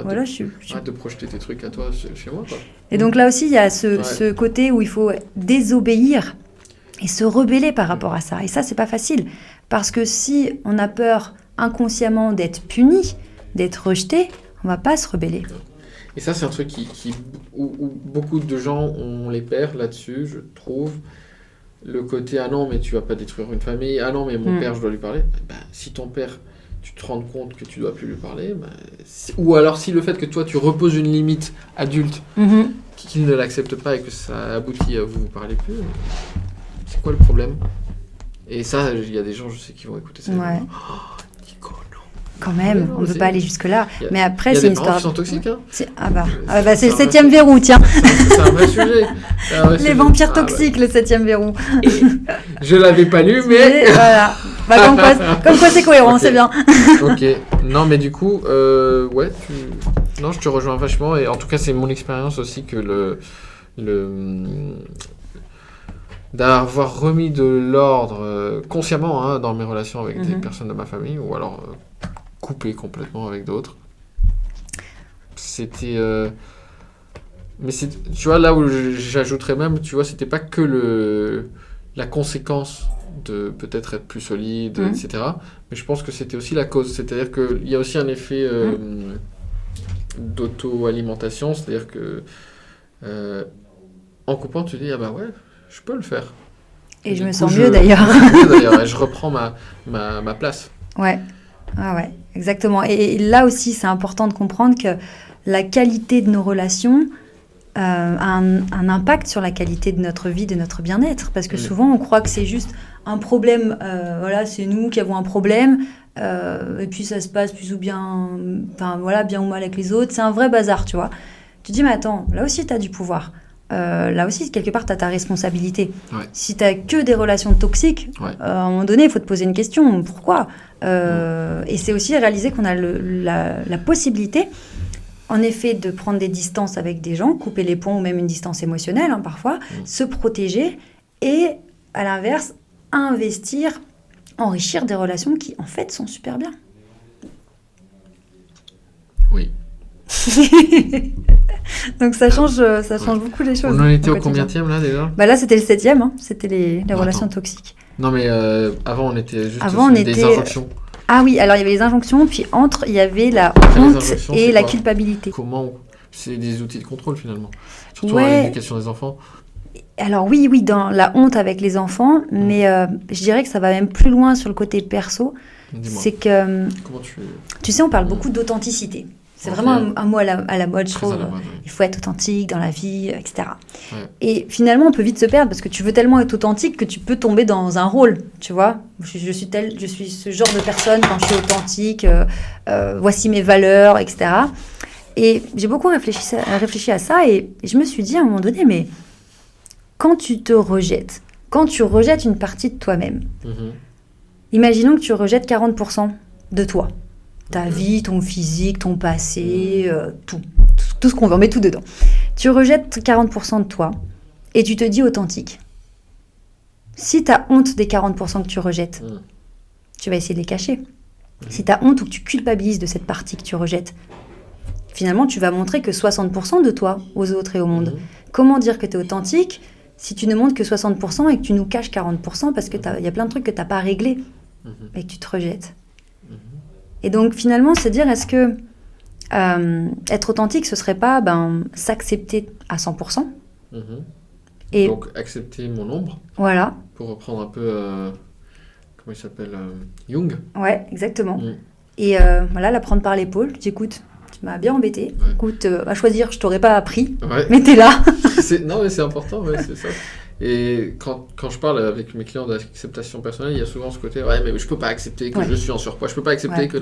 Voilà, Arrête de projeter tes trucs à toi chez moi, quoi. Et donc là aussi, il y a ce côté où il faut désobéir et se rebeller par rapport à ça. Et ça, c'est pas facile. Parce que si on a peur inconsciemment d'être puni, d'être rejeté, on va pas se rebeller. Et ça, c'est un truc où beaucoup de gens, on les perd là-dessus, je trouve. Le côté, ah non, mais tu vas pas détruire une famille, ah non, mais mon père, je dois lui parler. Ben, si ton père, tu te rends compte que tu dois plus lui parler, ben, ou alors si le fait que toi, tu reposes une limite adulte, qu'il ne l'accepte pas et que ça aboutit à vous parler plus, c'est quoi le problème? Et ça, il y a des gens, je sais, qui vont écouter ça. Ouais. Nico, non. Quand même, on ne peut pas aller jusque-là. Mais après, c'est une histoire. histoire. Qui sont toxiques, hein. C'est le 7e verrou, tiens. C'est un vrai sujet. Les vampires toxiques, le 7e verrou. Je l'avais pas lu, mais. Voilà. Comme quoi c'est cohérent, okay. C'est bien. Ok. Non, mais du coup, ouais, non, je te rejoins vachement. Et en tout cas, c'est mon expérience aussi que d'avoir remis de l'ordre consciemment dans mes relations avec des personnes de ma famille, ou alors coupé complètement avec d'autres. C'était... Mais tu vois, là où j'ajouterais même, tu vois, c'était pas que la conséquence de peut-être être plus solide, etc. Mais je pense que c'était aussi la cause. C'est-à-dire qu'il y a aussi un effet d'auto-alimentation, c'est-à-dire que en coupant, tu dis, ah bah ouais, je peux le faire. Et je me sens mieux d'ailleurs. Et je reprends ma place. Ouais. Ah ouais, exactement. Et là aussi, c'est important de comprendre que la qualité de nos relations a un impact sur la qualité de notre vie, de notre bien-être. Parce que souvent, on croit que c'est juste un problème. Voilà, c'est nous qui avons un problème. Et puis, ça se passe plus ou bien, bien ou mal avec les autres. C'est un vrai bazar, tu vois. Tu te dis, mais attends, là aussi, tu as du pouvoir. Là aussi, quelque part, tu as ta responsabilité. Ouais. Si tu n'as que des relations toxiques, à un moment donné, il faut te poser une question. Pourquoi ? Et c'est aussi réaliser qu'on a la possibilité, en effet, de prendre des distances avec des gens, couper les ponts ou même une distance émotionnelle, parfois, se protéger et, à l'inverse, investir, enrichir des relations qui, en fait, sont super bien. Oui. Donc ça change beaucoup les choses. On en était au combienième là déjà ? Là c'était le 7e, c'était les relations toxiques. Non mais avant on était juste des injonctions. Ah oui, alors il y avait les injonctions, puis il y avait la honte et la culpabilité. Comment ? C'est des outils de contrôle finalement. Surtout dans l'éducation des enfants. Alors oui, dans la honte avec les enfants, mais je dirais que ça va même plus loin sur le côté perso. Dis-moi. C'est que... Comment tu sais, on parle beaucoup d'authenticité. C'est vraiment un mot à la mode, je trouve. Il faut être authentique dans la vie, etc. Ouais. Et finalement, on peut vite se perdre parce que tu veux tellement être authentique que tu peux tomber dans un rôle, tu vois. Je suis ce genre de personne quand je suis authentique, voici mes valeurs, etc. Et j'ai beaucoup réfléchi à ça et je me suis dit à un moment donné, mais quand tu te rejettes, quand tu rejettes une partie de toi-même, imaginons que tu rejettes 40% de toi. Ta vie, ton physique, ton passé, tout ce qu'on veut, on met tout dedans. Tu rejettes 40% de toi et tu te dis authentique. Si tu as honte des 40% que tu rejettes, tu vas essayer de les cacher. Si tu as honte ou que tu culpabilises de cette partie que tu rejettes, finalement, tu vas montrer que 60% de toi aux autres et au monde. Comment dire que tu es authentique si tu ne montres que 60% et que tu nous caches 40% parce qu'il y a plein de trucs que tu n'as pas réglés et que tu te rejettes. Et donc, finalement, se dire, est-ce que être authentique, ce serait pas s'accepter à 100% et donc, accepter mon ombre. Voilà. Pour reprendre un peu, comment il s'appelle, Jung. Ouais, exactement. Et la prendre par l'épaule. Je dis, écoute, tu m'as bien embêté. Ouais. Écoute, à choisir, je t'aurais pas appris. Ouais. Mais t'es là. Non, mais c'est important, c'est ça. Et quand je parle avec mes clients d'acceptation personnelle, il y a souvent ce côté ouais, mais je peux pas accepter que je suis en surpoids, je peux pas accepter que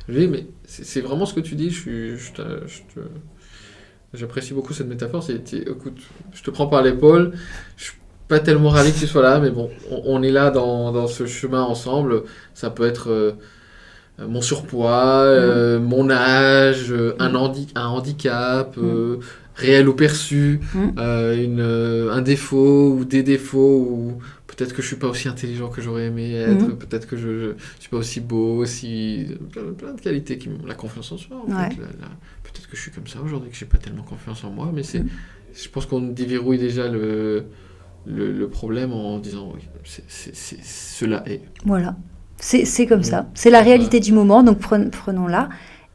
je dis mais c'est vraiment ce que tu dis, j'apprécie beaucoup cette métaphore, écoute, je te prends par l'épaule, je suis pas tellement ravi que tu sois là, mais bon, on est là dans ce chemin ensemble, ça peut être mon surpoids, mon âge, un handicap, réel ou perçu, un défaut ou des défauts, ou peut-être que je suis pas aussi intelligent que j'aurais aimé être, peut-être que je suis pas aussi beau, plein de qualités la confiance en soi. En fait, peut-être que je suis comme ça aujourd'hui, que j'ai pas tellement confiance en moi, mais je pense qu'on déverrouille déjà le problème en disant oui, cela est. Voilà, c'est comme ça, c'est la réalité du moment, donc prenons-la.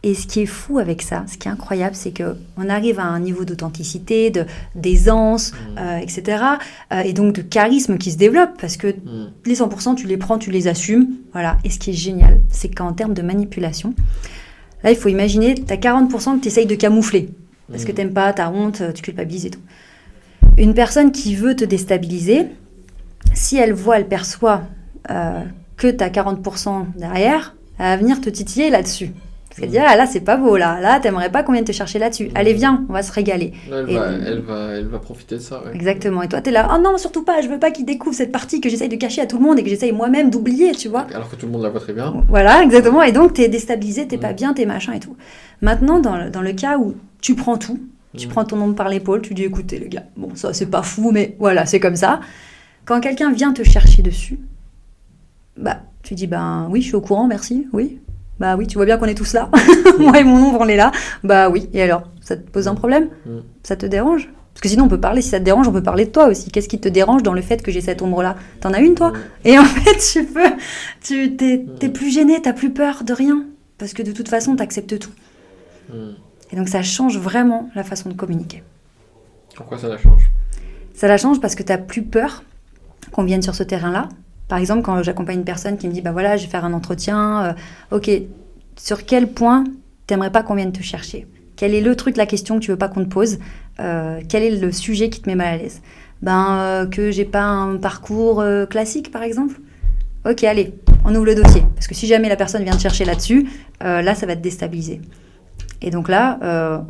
Et ce qui est fou avec ça, ce qui est incroyable, c'est qu'on arrive à un niveau d'authenticité, d'aisance, etc. Et donc de charisme qui se développe, parce que les 100%, tu les prends, tu les assumes. Voilà. Et ce qui est génial, c'est qu'en termes de manipulation, là, il faut imaginer, tu as 40% que tu essayes de camoufler, parce que tu n'aimes pas, tu as honte, tu culpabilises et tout. Une personne qui veut te déstabiliser, si elle perçoit que tu as 40% derrière, elle va venir te titiller là-dessus. Parce qu'elle dit, ah là, c'est pas beau, là, t'aimerais pas qu'on vienne te chercher là-dessus. Allez, viens, on va se régaler. Elle va profiter de ça. Ouais. Exactement. Et toi, t'es là, oh non, surtout pas, je veux pas qu'il découvre cette partie que j'essaye de cacher à tout le monde et que j'essaye moi-même d'oublier, tu vois. Alors que tout le monde la voit très bien. Voilà, exactement. Et donc, t'es déstabilisé, t'es pas bien, t'es machin et tout. Maintenant, dans le cas où tu prends tout, tu prends ton ombre par l'épaule, tu dis, écoutez, les gars, bon, ça, c'est pas fou, mais voilà, c'est comme ça. Quand quelqu'un vient te chercher dessus, bah, tu dis, ben oui, je suis au courant, merci, oui. Bah oui, tu vois bien qu'on est tous là. Moi et mon ombre, on est là. Bah oui, et alors, ça te pose un problème ? Ça te dérange ? Parce que sinon, on peut parler, si ça te dérange, on peut parler de toi aussi. Qu'est-ce qui te dérange dans le fait que j'ai cette ombre-là ? T'en as une, toi ? Et en fait, t'es plus gêné, t'as plus peur de rien. Parce que de toute façon, t'acceptes tout. Et donc, ça change vraiment la façon de communiquer. Pourquoi ça la change ? Ça la change parce que t'as plus peur qu'on vienne sur ce terrain-là. Par exemple, quand j'accompagne une personne qui me dit, bah voilà, je vais faire un entretien, ok, sur quel point t'aimerais pas qu'on vienne te chercher ? Quel est le truc, la question que tu veux pas qu'on te pose ? Quel est le sujet qui te met mal à l'aise ? Que j'ai pas un parcours classique, par exemple ? Ok, allez, on ouvre le dossier. Parce que si jamais la personne vient te chercher là-dessus, là, ça va te déstabiliser. Et donc là,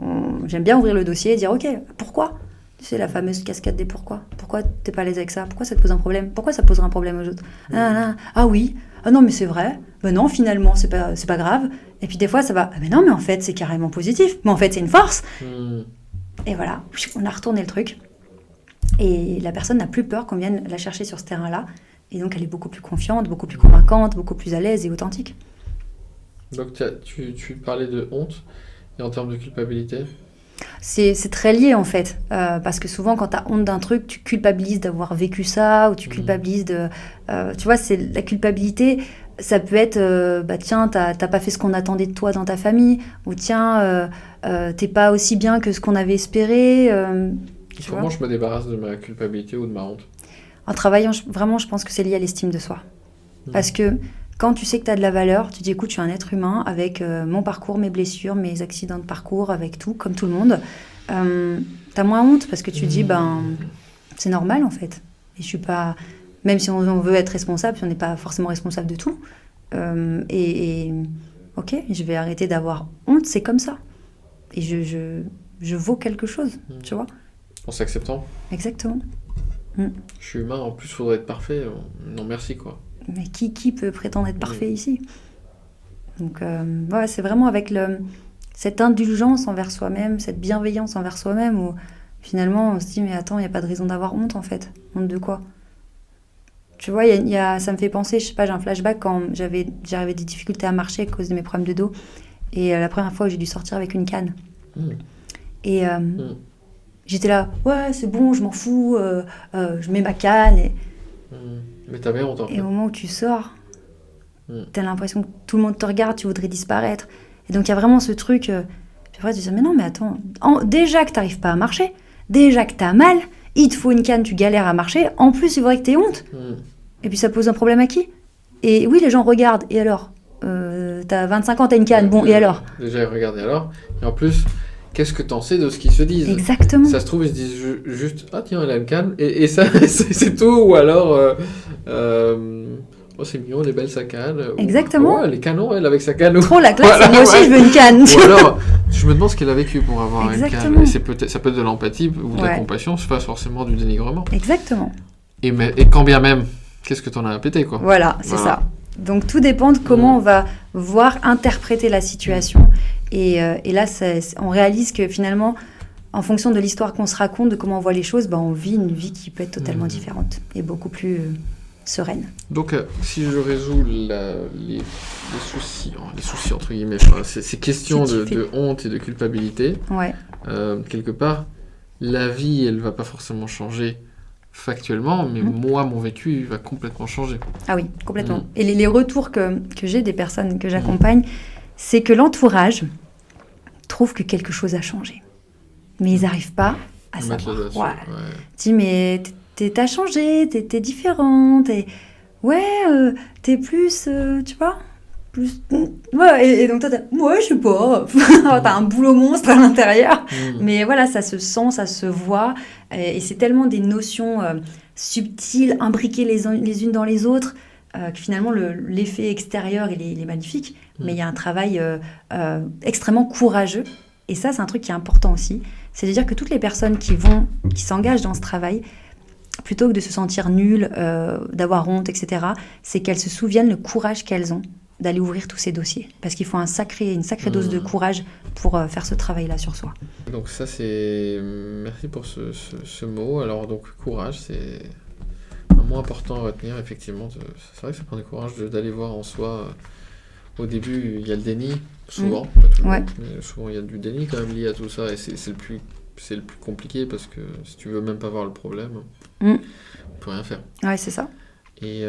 j'aime bien ouvrir le dossier et dire, ok, pourquoi ? C'est la fameuse cascade des pourquoi. Pourquoi t'es pas à l'aise avec ça ? Pourquoi ça te pose un problème ? Pourquoi ça poserait un problème aux autres ? Ah oui, ah non mais c'est vrai. Ben non, finalement c'est pas grave. Et puis des fois ça va. Ah mais non mais en fait c'est carrément positif. Mais en fait c'est une force. Et voilà, on a retourné le truc. Et la personne n'a plus peur qu'on vienne la chercher sur ce terrain-là. Et donc elle est beaucoup plus confiante, beaucoup plus convaincante, beaucoup plus à l'aise et authentique. Donc tu parlais de honte et en termes de culpabilité ? C'est très lié en fait, parce que souvent quand tu as honte d'un truc, tu culpabilises d'avoir vécu ça, ou tu culpabilises de... tu vois, c'est la culpabilité, ça peut être, tiens, t'as pas fait ce qu'on attendait de toi dans ta famille, ou tiens, t'es pas aussi bien que ce qu'on avait espéré. Comment je me débarrasse de ma culpabilité ou de ma honte ? En travaillant, vraiment, je pense que c'est lié à l'estime de soi. Parce que quand tu sais que tu as de la valeur, tu dis écoute, je suis un être humain avec mon parcours, mes blessures, mes accidents de parcours, avec tout, comme tout le monde. T'as moins honte parce que tu dis c'est normal en fait. Et je suis pas, même si on veut être responsable, on n'est pas forcément responsable de tout. Ok, je vais arrêter d'avoir honte, c'est comme ça. Et je vaux quelque chose, tu vois. En s'acceptant ? Exactement. Je suis humain, en plus, il faudrait être parfait. Non, merci, quoi. Mais qui peut prétendre être parfait ici ? Donc, c'est vraiment avec cette indulgence envers soi-même, cette bienveillance envers soi-même, où finalement, on se dit, mais attends, il n'y a pas de raison d'avoir honte, en fait. Honte de quoi ? Tu vois, ça me fait penser, je sais pas, j'ai un flashback quand j'avais des difficultés à marcher à cause de mes problèmes de dos. Et la première fois où j'ai dû sortir avec une canne. Et j'étais là, ouais, c'est bon, je m'en fous, je mets ma canne. Mais t'avais honte, en fait. Et au moment où tu sors, t'as l'impression que tout le monde te regarde, tu voudrais disparaître. Et donc il y a vraiment ce truc, puis après tu te dis, mais non, mais attends, déjà que t'arrives pas à marcher, déjà que t'as mal, il te faut une canne, tu galères à marcher, en plus il faudrait que t'aies honte. Et puis ça pose un problème à qui ? Et oui, les gens regardent, et alors t'as 25 ans, t'as une canne, bon, et alors ? Déjà ils regardent, et alors ? Et en plus... Qu'est-ce que t'en sais de ce qu'ils se disent ? Exactement. Ça se trouve, ils se disent juste « Ah tiens, elle a une canne » et ça, c'est tout. Ou alors « Oh, c'est mignon, elle est belle sa canne. » Exactement. « Oh, elle est canon, elle, avec sa canne. » Trop la classe, voilà, moi aussi je veux une canne. Ou alors, je me demande ce qu'elle a vécu pour avoir une canne. Et ça peut être de l'empathie ou de la compassion, c'est pas forcément du dénigrement. Exactement. Et quand bien même, qu'est-ce que t'en as à péter, quoi. Voilà, c'est ça. Donc tout dépend de comment on va voir interpréter la situation. Et là, on réalise que finalement, en fonction de l'histoire qu'on se raconte, de comment on voit les choses, on vit une vie qui peut être totalement différente et beaucoup plus sereine. Donc, si je résous les soucis entre guillemets, ces questions de honte et de culpabilité, quelque part, la vie, elle va pas forcément changer factuellement, mais moi, mon vécu, il va complètement changer. Ah oui, complètement. Et les retours que j'ai des personnes que j'accompagne, c'est que l'entourage trouvent que quelque chose a changé. Mais ils n'arrivent pas à savoir. Ouais. Tu dis, mais t'as changé, t'es différente, t'es plus, tu vois, plus... Ouais, et donc toi, je sais pas, t'as un boulot monstre à l'intérieur, mais voilà, ça se sent, ça se voit, et c'est tellement des notions subtiles, imbriquées les unes dans les autres, que finalement, l'effet extérieur, il est magnifique, mais il y a un travail extrêmement courageux, et ça, c'est un truc qui est important aussi, c'est de dire que toutes les personnes qui s'engagent dans ce travail, plutôt que de se sentir nulles, d'avoir honte, etc., c'est qu'elles se souviennent le courage qu'elles ont d'aller ouvrir tous ces dossiers. Parce qu'il faut une sacrée dose de courage pour faire ce travail-là sur soi. Donc ça, c'est... Merci pour ce mot. Alors, donc, courage, c'est un mot important à retenir, effectivement. C'est vrai que ça prend du courage d'aller voir en soi. Au début, il y a le déni, souvent. Pas tout le monde, mais souvent, il y a du déni quand même lié à tout ça. Et c'est le plus compliqué parce que si tu veux même pas voir le problème, on peut rien faire. Ouais, c'est ça. Et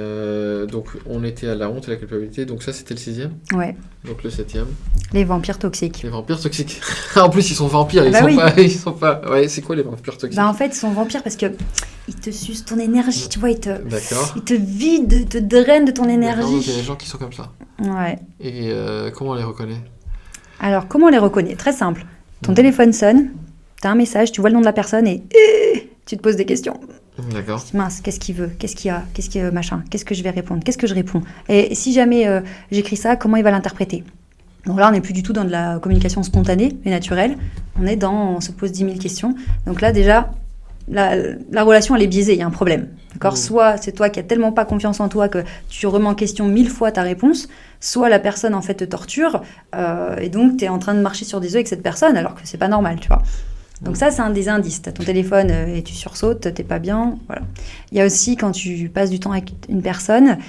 donc, on était à la honte et la culpabilité. Donc ça, c'était le 6e. Ouais. Donc le 7e. Les vampires toxiques. Les vampires toxiques. En plus, ils sont vampires. Ils sont pas... Ouais, c'est quoi les vampires toxiques ? En fait, ils sont vampires parce que ils te sucent ton énergie, tu vois. Ils D'accord. te vident, ils te drainent de ton énergie. Donc, il y a des gens qui sont comme ça. Ouais. Et comment on les reconnaît ? Alors, comment on les reconnaît ? Très simple. Ton téléphone sonne, t'as un message, tu vois le nom de la personne et tu te poses des questions. D'accord. Mince, qu'est-ce qu'il veut ? Qu'est-ce qu'il y a ? Qu'est-ce que machin ? Qu'est-ce que je vais répondre ? Qu'est-ce que je réponds ? Et si jamais j'écris ça, comment il va l'interpréter ? Donc là, on n'est plus du tout dans de la communication spontanée et naturelle. On se pose 10 000 questions. Donc là, déjà, la relation, elle est biaisée. Il y a un problème. D'accord ? Soit c'est toi qui as tellement pas confiance en toi que tu remets en question 1000 fois ta réponse, soit la personne, en fait, te torture et donc tu es en train de marcher sur des œufs avec cette personne alors que c'est pas normal, tu vois. Donc ça, c'est un des indices. Tu as ton téléphone et tu sursautes, t'es pas bien. Voilà. Il y a aussi quand tu passes du temps avec une personne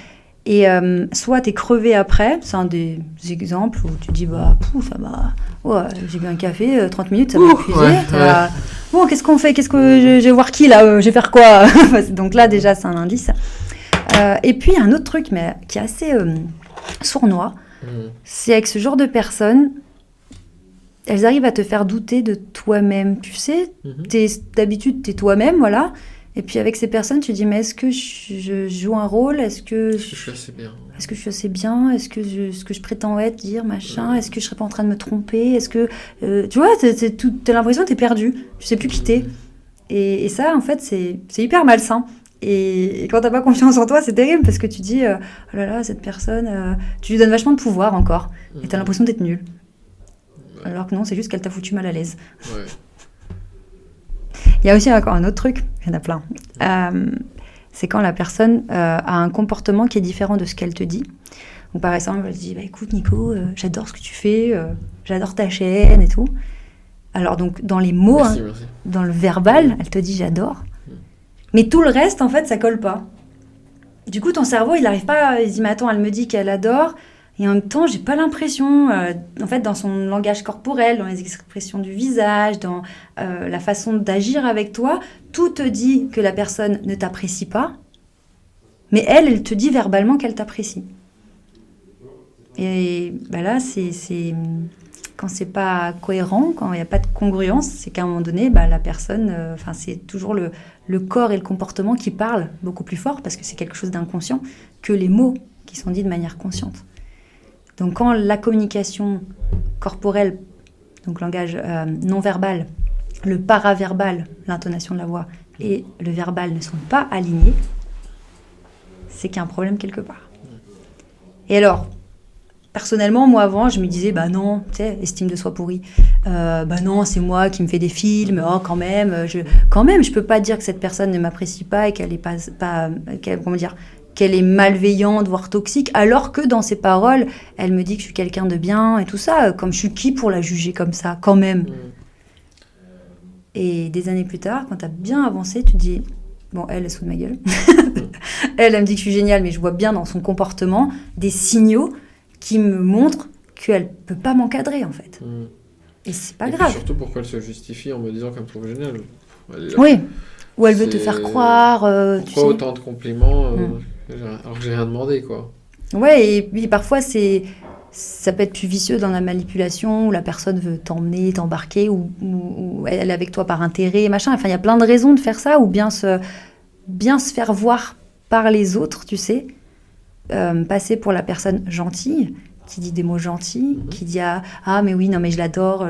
et soit tu es crevé après, c'est un des exemples où tu dis ça va, j'ai bu un café, 30 minutes, ça m'a épuisé. Bon, qu'est-ce qu'on fait ? Je vais voir qui là ? Je vais faire quoi ? Donc là, déjà, c'est un indice. Et puis, un autre truc mais qui est assez sournois, c'est avec ce genre de personnes, elles arrivent à te faire douter de toi-même. Tu sais, d'habitude, t'es toi-même, voilà. Et puis avec ces personnes, tu dis, mais est-ce que je joue un rôle ? Est-ce que je suis assez bien ? Est-ce que je suis assez bien ? Est-ce que ce que je prétends être, dire, machin ? Est-ce que je serais pas en train de me tromper ? Est-ce que... tu vois, t'as l'impression que t'es perdu. Tu sais plus qui t'es. Et ça, en fait, c'est hyper malsain. Et quand t'as pas confiance en toi, c'est terrible parce que tu dis, oh là là, cette personne... tu lui donnes vachement de pouvoir encore. Et t'as l'impression d'être nul. Alors que non, c'est juste qu'elle t'a foutu mal à l'aise. Ouais. Il y a aussi encore un autre truc, il y en a plein. C'est quand la personne a un comportement qui est différent de ce qu'elle te dit. Donc par exemple, elle te dit, écoute Nico, j'adore ce que tu fais, j'adore ta chaîne et tout. Alors donc dans les mots, merci. Dans le verbal, elle te dit j'adore. Mais tout le reste, en fait, ça colle pas. Du coup, ton cerveau, il n'arrive pas, il dit, mais attends, elle me dit qu'elle adore. Et en même temps, j'ai pas l'impression, en fait, dans son langage corporel, dans les expressions du visage, dans la façon d'agir avec toi, tout te dit que la personne ne t'apprécie pas, mais elle te dit verbalement qu'elle t'apprécie. Et là, c'est quand c'est pas cohérent, quand il n'y a pas de congruence, c'est qu'à un moment donné, la personne, c'est toujours le corps et le comportement qui parlent beaucoup plus fort, parce que c'est quelque chose d'inconscient, que les mots qui sont dits de manière consciente. Donc quand la communication corporelle, donc langage non verbal, le paraverbal, l'intonation de la voix, et le verbal ne sont pas alignés, c'est qu'il y a un problème quelque part. Et alors, personnellement, moi avant, je me disais, non, tu sais, estime de soi pourrie. Non, c'est moi qui me fais des films, quand même, je peux pas dire que cette personne ne m'apprécie pas et qu'elle est qu'elle est malveillante, voire toxique, alors que dans ses paroles, elle me dit que je suis quelqu'un de bien et tout ça, comme je suis qui pour la juger comme ça, quand même. Et des années plus tard, quand tu as bien avancé, tu te dis, elle se fout de ma gueule. elle me dit que je suis géniale, mais je vois bien dans son comportement des signaux qui me montrent qu'elle peut pas m'encadrer, en fait. Et c'est pas grave. Surtout pourquoi elle se justifie en me disant qu'elle me trouve géniale. Oui, ou elle veut te faire croire. Pourquoi autant de compliments alors que j'ai rien demandé, quoi. Ouais, et puis parfois c'est Ça peut être plus vicieux dans la manipulation, où la personne veut t'emmener, t'embarquer, ou elle est avec toi par intérêt, machin. Enfin, il y a plein de raisons de faire ça, ou bien se faire voir par les autres, tu sais. Passer pour la personne gentille, qui dit des mots gentils, qui dit ah mais oui, non mais je l'adore,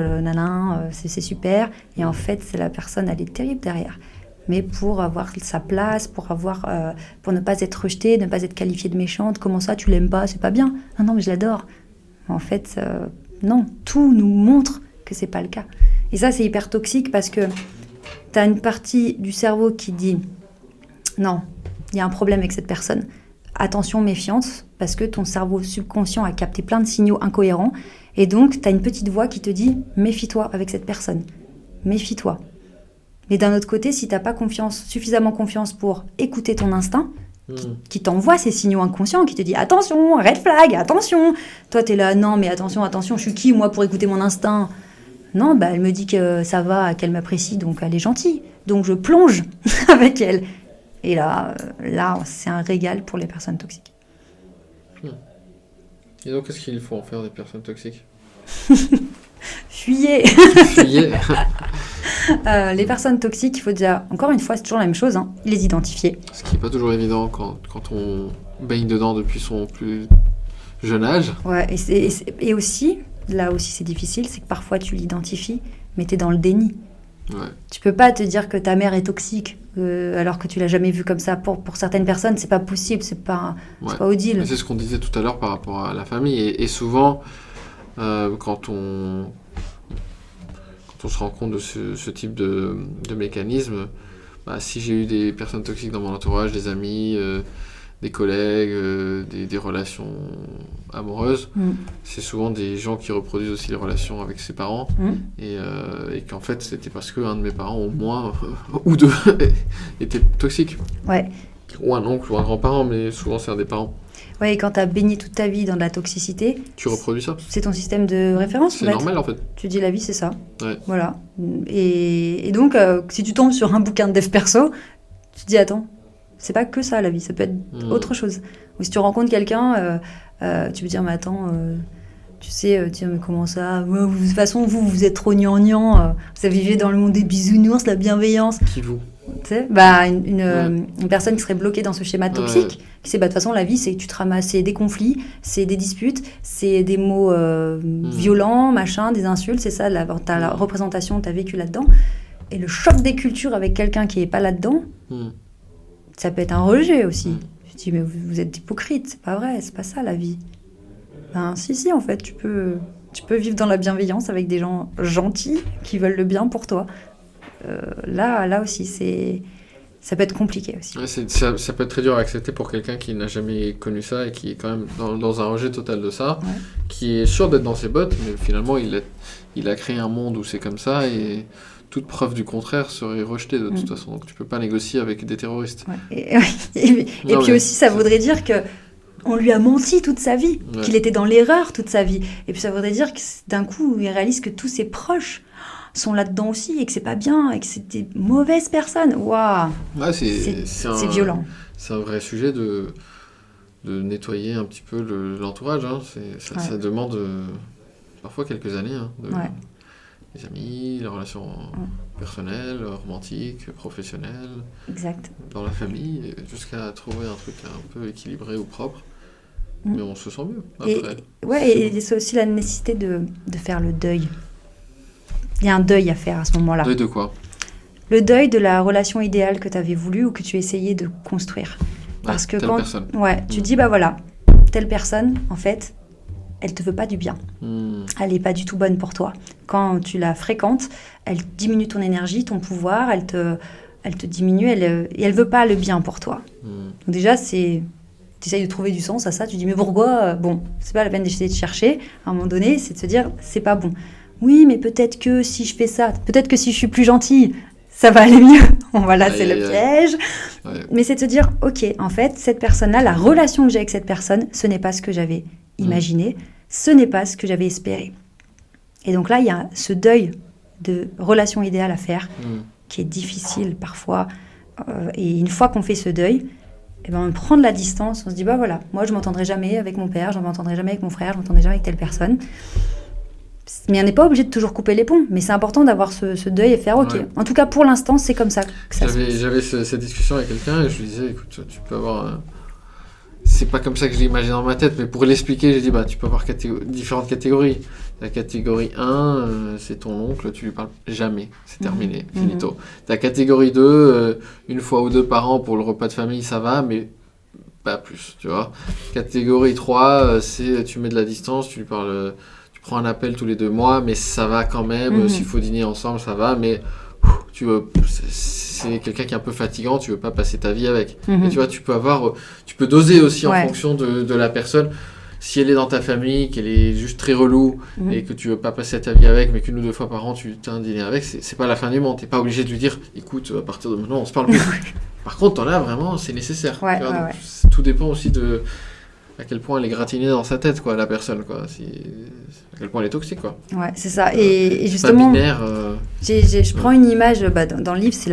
c'est super. Et en fait, c'est la personne, elle est terrible derrière. Mais pour avoir sa place, pour ne pas être rejetée, ne pas être qualifiée de méchante, comment ça, tu l'aimes pas, c'est pas bien. Non, mais je l'adore. En fait, non, tout nous montre que c'est pas le cas. Et ça, c'est hyper toxique parce que t'as une partie du cerveau qui dit non, il y a un problème avec cette personne. Attention, méfiance, parce que ton cerveau subconscient a capté plein de signaux incohérents. Et donc, t'as une petite voix qui te dit méfie-toi avec cette personne. Méfie-toi. Mais d'un autre côté, si t'as pas suffisamment confiance pour écouter ton instinct, qui t'envoie ces signaux inconscients, qui te dit attention, red flag, attention. Toi, t'es là, non, mais attention, je suis qui, moi, pour écouter mon instinct? Non, elle me dit que ça va, qu'elle m'apprécie, donc elle est gentille. Donc je plonge avec elle. Et là, c'est un régal pour les personnes toxiques. Et donc, qu'est-ce qu'il faut en faire des personnes toxiques? Fuyez. Fuyez. Les personnes toxiques, il faut déjà, encore une fois, c'est toujours la même chose, les identifier. Ce qui n'est pas toujours évident quand on baigne dedans depuis son plus jeune âge. Ouais, et aussi, là aussi c'est difficile, c'est que parfois tu l'identifies, mais tu es dans le déni. Ouais. Tu peux pas te dire que ta mère est toxique alors que tu l'as jamais vue comme ça. Pour certaines personnes, c'est pas possible, c'est pas audible. Mais c'est ce qu'on disait tout à l'heure par rapport à la famille. Et souvent, quand on se rend compte de ce type de mécanisme, si j'ai eu des personnes toxiques dans mon entourage, des amis, des collègues, des relations amoureuses, c'est souvent des gens qui reproduisent aussi les relations avec ses parents, et qu'en fait c'était parce qu'un de mes parents au moins, ou deux, était toxique. Ouais. Ou un oncle ou un grand-parent, mais souvent c'est un des parents. Ouais, et quand tu as baigné toute ta vie dans de la toxicité... Tu reproduis ça. C'est ton système de référence, c'est normal, en fait. Tu dis la vie, c'est ça. Ouais. Voilà. Et donc, si tu tombes sur un bouquin de dev perso, tu te dis, attends, c'est pas que ça, la vie, ça peut être autre chose. Ou si tu rencontres quelqu'un, tu peux dire, mais attends... tu sais, tiens, mais comment ça? De toute façon, vous êtes trop gnangnan, vous vivez dans le monde des bisounours, la bienveillance. Qui vous? Tu sais, une personne qui serait bloquée dans ce schéma toxique, qui sait, de toute façon, la vie, c'est que tu te ramasses, c'est des conflits, c'est des disputes, c'est des mots violents, machin, des insultes, c'est ça, t'as la représentation, t'as vécu là-dedans. Et le choc des cultures avec quelqu'un qui n'est pas là-dedans, ça peut être un rejet aussi. Je dis, mais vous êtes hypocrite, c'est pas vrai, c'est pas ça la vie. Si, en fait, tu peux vivre dans la bienveillance avec des gens gentils qui veulent le bien pour toi. Là aussi, ça peut être compliqué aussi. Ouais, ça peut être très dur à accepter pour quelqu'un qui n'a jamais connu ça et qui est quand même dans un rejet total de ça, qui est sûr d'être dans ses bottes, mais finalement, il a créé un monde où c'est comme ça et toute preuve du contraire serait rejetée de toute façon. Donc, tu peux pas négocier avec des terroristes. Ouais. Et puis aussi, ça voudrait dire que on lui a menti toute sa vie, qu'il était dans l'erreur toute sa vie. Et puis ça voudrait dire que d'un coup, il réalise que tous ses proches sont là-dedans aussi et que c'est pas bien et que c'est des mauvaises personnes. Waouh. Ouais, c'est violent. C'est un vrai sujet de nettoyer un petit peu l'entourage. Ça demande parfois quelques années. Les amis, les relations personnelles, romantiques, professionnelles. Exact. Dans la famille, jusqu'à trouver un truc un peu équilibré ou propre. Mais on se sent mieux après. Et c'est aussi la nécessité de faire le deuil. Il y a un deuil à faire à ce moment-là. Deuil de quoi? Le deuil de la relation idéale que tu avais voulu ou que tu essayais de construire. Parce que telle personne. Tu dis, voilà, telle personne, en fait, elle te veut pas du bien. Elle est pas du tout bonne pour toi. Quand tu la fréquentes, elle diminue ton énergie, ton pouvoir, elle te diminue, et elle veut pas le bien pour toi. Donc déjà, tu essayes de trouver du sens à ça, tu dis mais pourquoi? Bon, c'est pas la peine d'essayer de chercher. À un moment donné, c'est de se dire c'est pas bon. Oui, mais peut-être que si je fais ça, peut-être que si je suis plus gentille, ça va aller mieux. Voilà, c'est le piège. Ouais. Mais c'est de se dire ok, en fait, cette personne-là, la relation que j'ai avec cette personne, ce n'est pas ce que j'avais imaginé, ce n'est pas ce que j'avais espéré. Et donc là, il y a ce deuil de relation idéale à faire, qui est difficile parfois. Et une fois qu'on fait ce deuil, et ben on prend de la distance, on se dit bah voilà, moi je m'entendrai jamais avec mon père, je m'entendrai jamais avec mon frère, je m'entendrai jamais avec telle personne. Mais on n'est pas obligé de toujours couper les ponts, mais c'est important d'avoir ce deuil et faire ok. Ouais. En tout cas pour l'instant c'est comme ça que ça se passe. J'avais cette discussion avec quelqu'un et je lui disais écoute, tu peux avoir c'est pas comme ça que je l'ai imaginé dans ma tête, mais pour l'expliquer, j'ai dit tu peux avoir différentes catégories. La catégorie 1, c'est ton oncle, tu lui parles jamais, c'est terminé, finito. La catégorie 2, une fois ou deux par an pour le repas de famille, ça va, mais pas plus, tu vois. Catégorie 3, c'est tu mets de la distance, tu lui parles, tu prends un appel tous les 2 mois, mais ça va quand même, s'il faut dîner ensemble, ça va, mais tu veux, c'est quelqu'un qui est un peu fatigant, tu veux pas passer ta vie avec. Et tu vois, tu peux doser aussi en fonction de la personne. Si elle est dans ta famille, qu'elle est juste très relou et que tu veux pas passer ta vie avec, mais qu'une ou deux fois par an tu as un dîner avec, c'est pas la fin du monde. T'es pas obligé de lui dire, écoute, à partir de maintenant on se parle plus. Par contre, t'en as vraiment, c'est nécessaire. Tout dépend aussi de à quel point elle est gratinée dans sa tête, quoi, la personne, quoi. À quel point elle est toxique, quoi. Ouais, c'est ça. Et justement, pas binaire, je prends une image dans le livre, c'est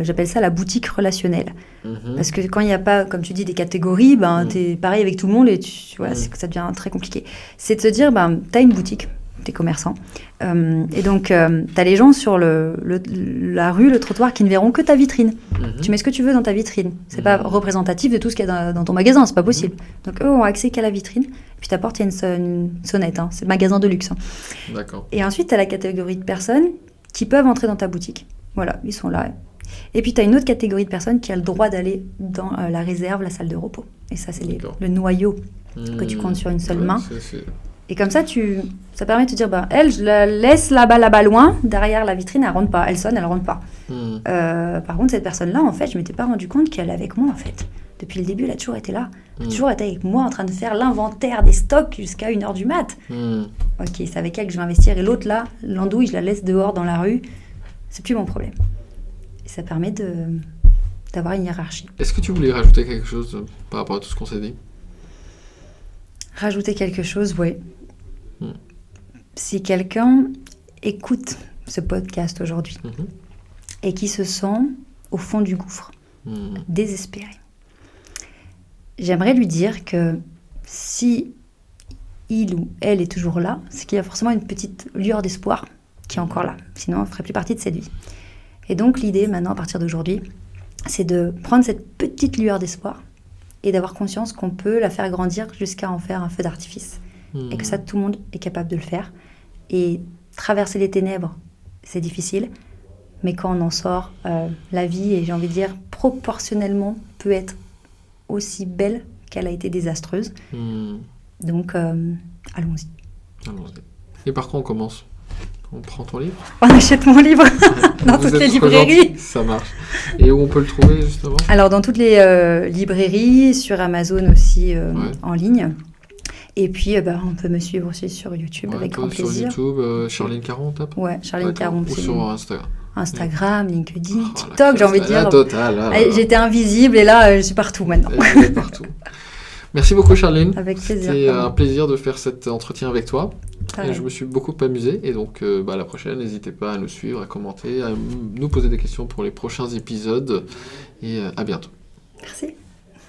j'appelle ça la boutique relationnelle. Parce que quand il n'y a pas, comme tu dis, des catégories, t'es pareil avec tout le monde et c'est que ça devient très compliqué. C'est de se dire, t'as une boutique, t'es commerçant, et donc t'as les gens sur la rue, le trottoir, qui ne verront que ta vitrine. Tu mets ce que tu veux dans ta vitrine. C'est pas représentatif de tout ce qu'il y a dans ton magasin, c'est pas possible. Donc eux ont accès qu'à la vitrine. Et puis ta porte, il y a une sonnette, c'est le magasin de luxe. D'accord. Et ensuite, t'as la catégorie de personnes qui peuvent entrer dans ta boutique. Voilà, ils sont là. Et puis, tu as une autre catégorie de personnes qui a le droit d'aller dans la réserve, la salle de repos. Et ça, c'est le noyau que tu comptes sur une seule main. Et comme ça, ça permet de te dire, elle, je la laisse là-bas, loin, derrière la vitrine, elle rentre pas. Elle sonne, elle rentre pas. Par contre, cette personne-là, en fait, je m'étais pas rendu compte qu'elle est avec moi, en fait. Depuis le début, elle a toujours été là. Elle a toujours été avec moi, en train de faire l'inventaire des stocks jusqu'à 1h du mat. Ok, c'est avec elle que je vais investir. Et l'autre, là, l'andouille, je la laisse dehors dans la rue. C'est plus mon problème. Et ça permet d'avoir une hiérarchie. Est-ce que tu voulais rajouter quelque chose par rapport à tout ce qu'on s'est dit ? Rajouter quelque chose, oui. Si quelqu'un écoute ce podcast aujourd'hui et qui se sent au fond du gouffre, désespéré, j'aimerais lui dire que si il ou elle est toujours là, c'est qu'il y a forcément une petite lueur d'espoir qui est encore là. Sinon, elle ne ferait plus partie de cette vie. Et donc, l'idée, maintenant, à partir d'aujourd'hui, c'est de prendre cette petite lueur d'espoir et d'avoir conscience qu'on peut la faire grandir jusqu'à en faire un feu d'artifice. Et que ça, tout le monde est capable de le faire. Et traverser les ténèbres, c'est difficile. Mais quand on en sort, la vie, et j'ai envie de dire, proportionnellement, peut être aussi belle qu'elle a été désastreuse. Donc, allons-y. Et par quoi on commence ? On prend ton livre ? On achète mon livre dans toutes les librairies. Ça marche. Et où on peut le trouver, justement ? Alors, dans toutes les librairies, sur Amazon aussi, en ligne. Et puis, on peut me suivre aussi sur YouTube avec grand plaisir. Sur YouTube, Charline Caron, on tape ? Ouais, Charline Caron. Ou sur Instagram ? Instagram, LinkedIn, TikTok, j'ai envie de dire. La totale. J'étais invisible et là, je suis partout maintenant. Elle est partout. Merci beaucoup, Charline. Avec plaisir. C'était un plaisir de faire cet entretien avec toi. Et je me suis beaucoup amusé. Et donc, à la prochaine, n'hésitez pas à nous suivre, à commenter, à nous poser des questions pour les prochains épisodes. Et à bientôt. Merci.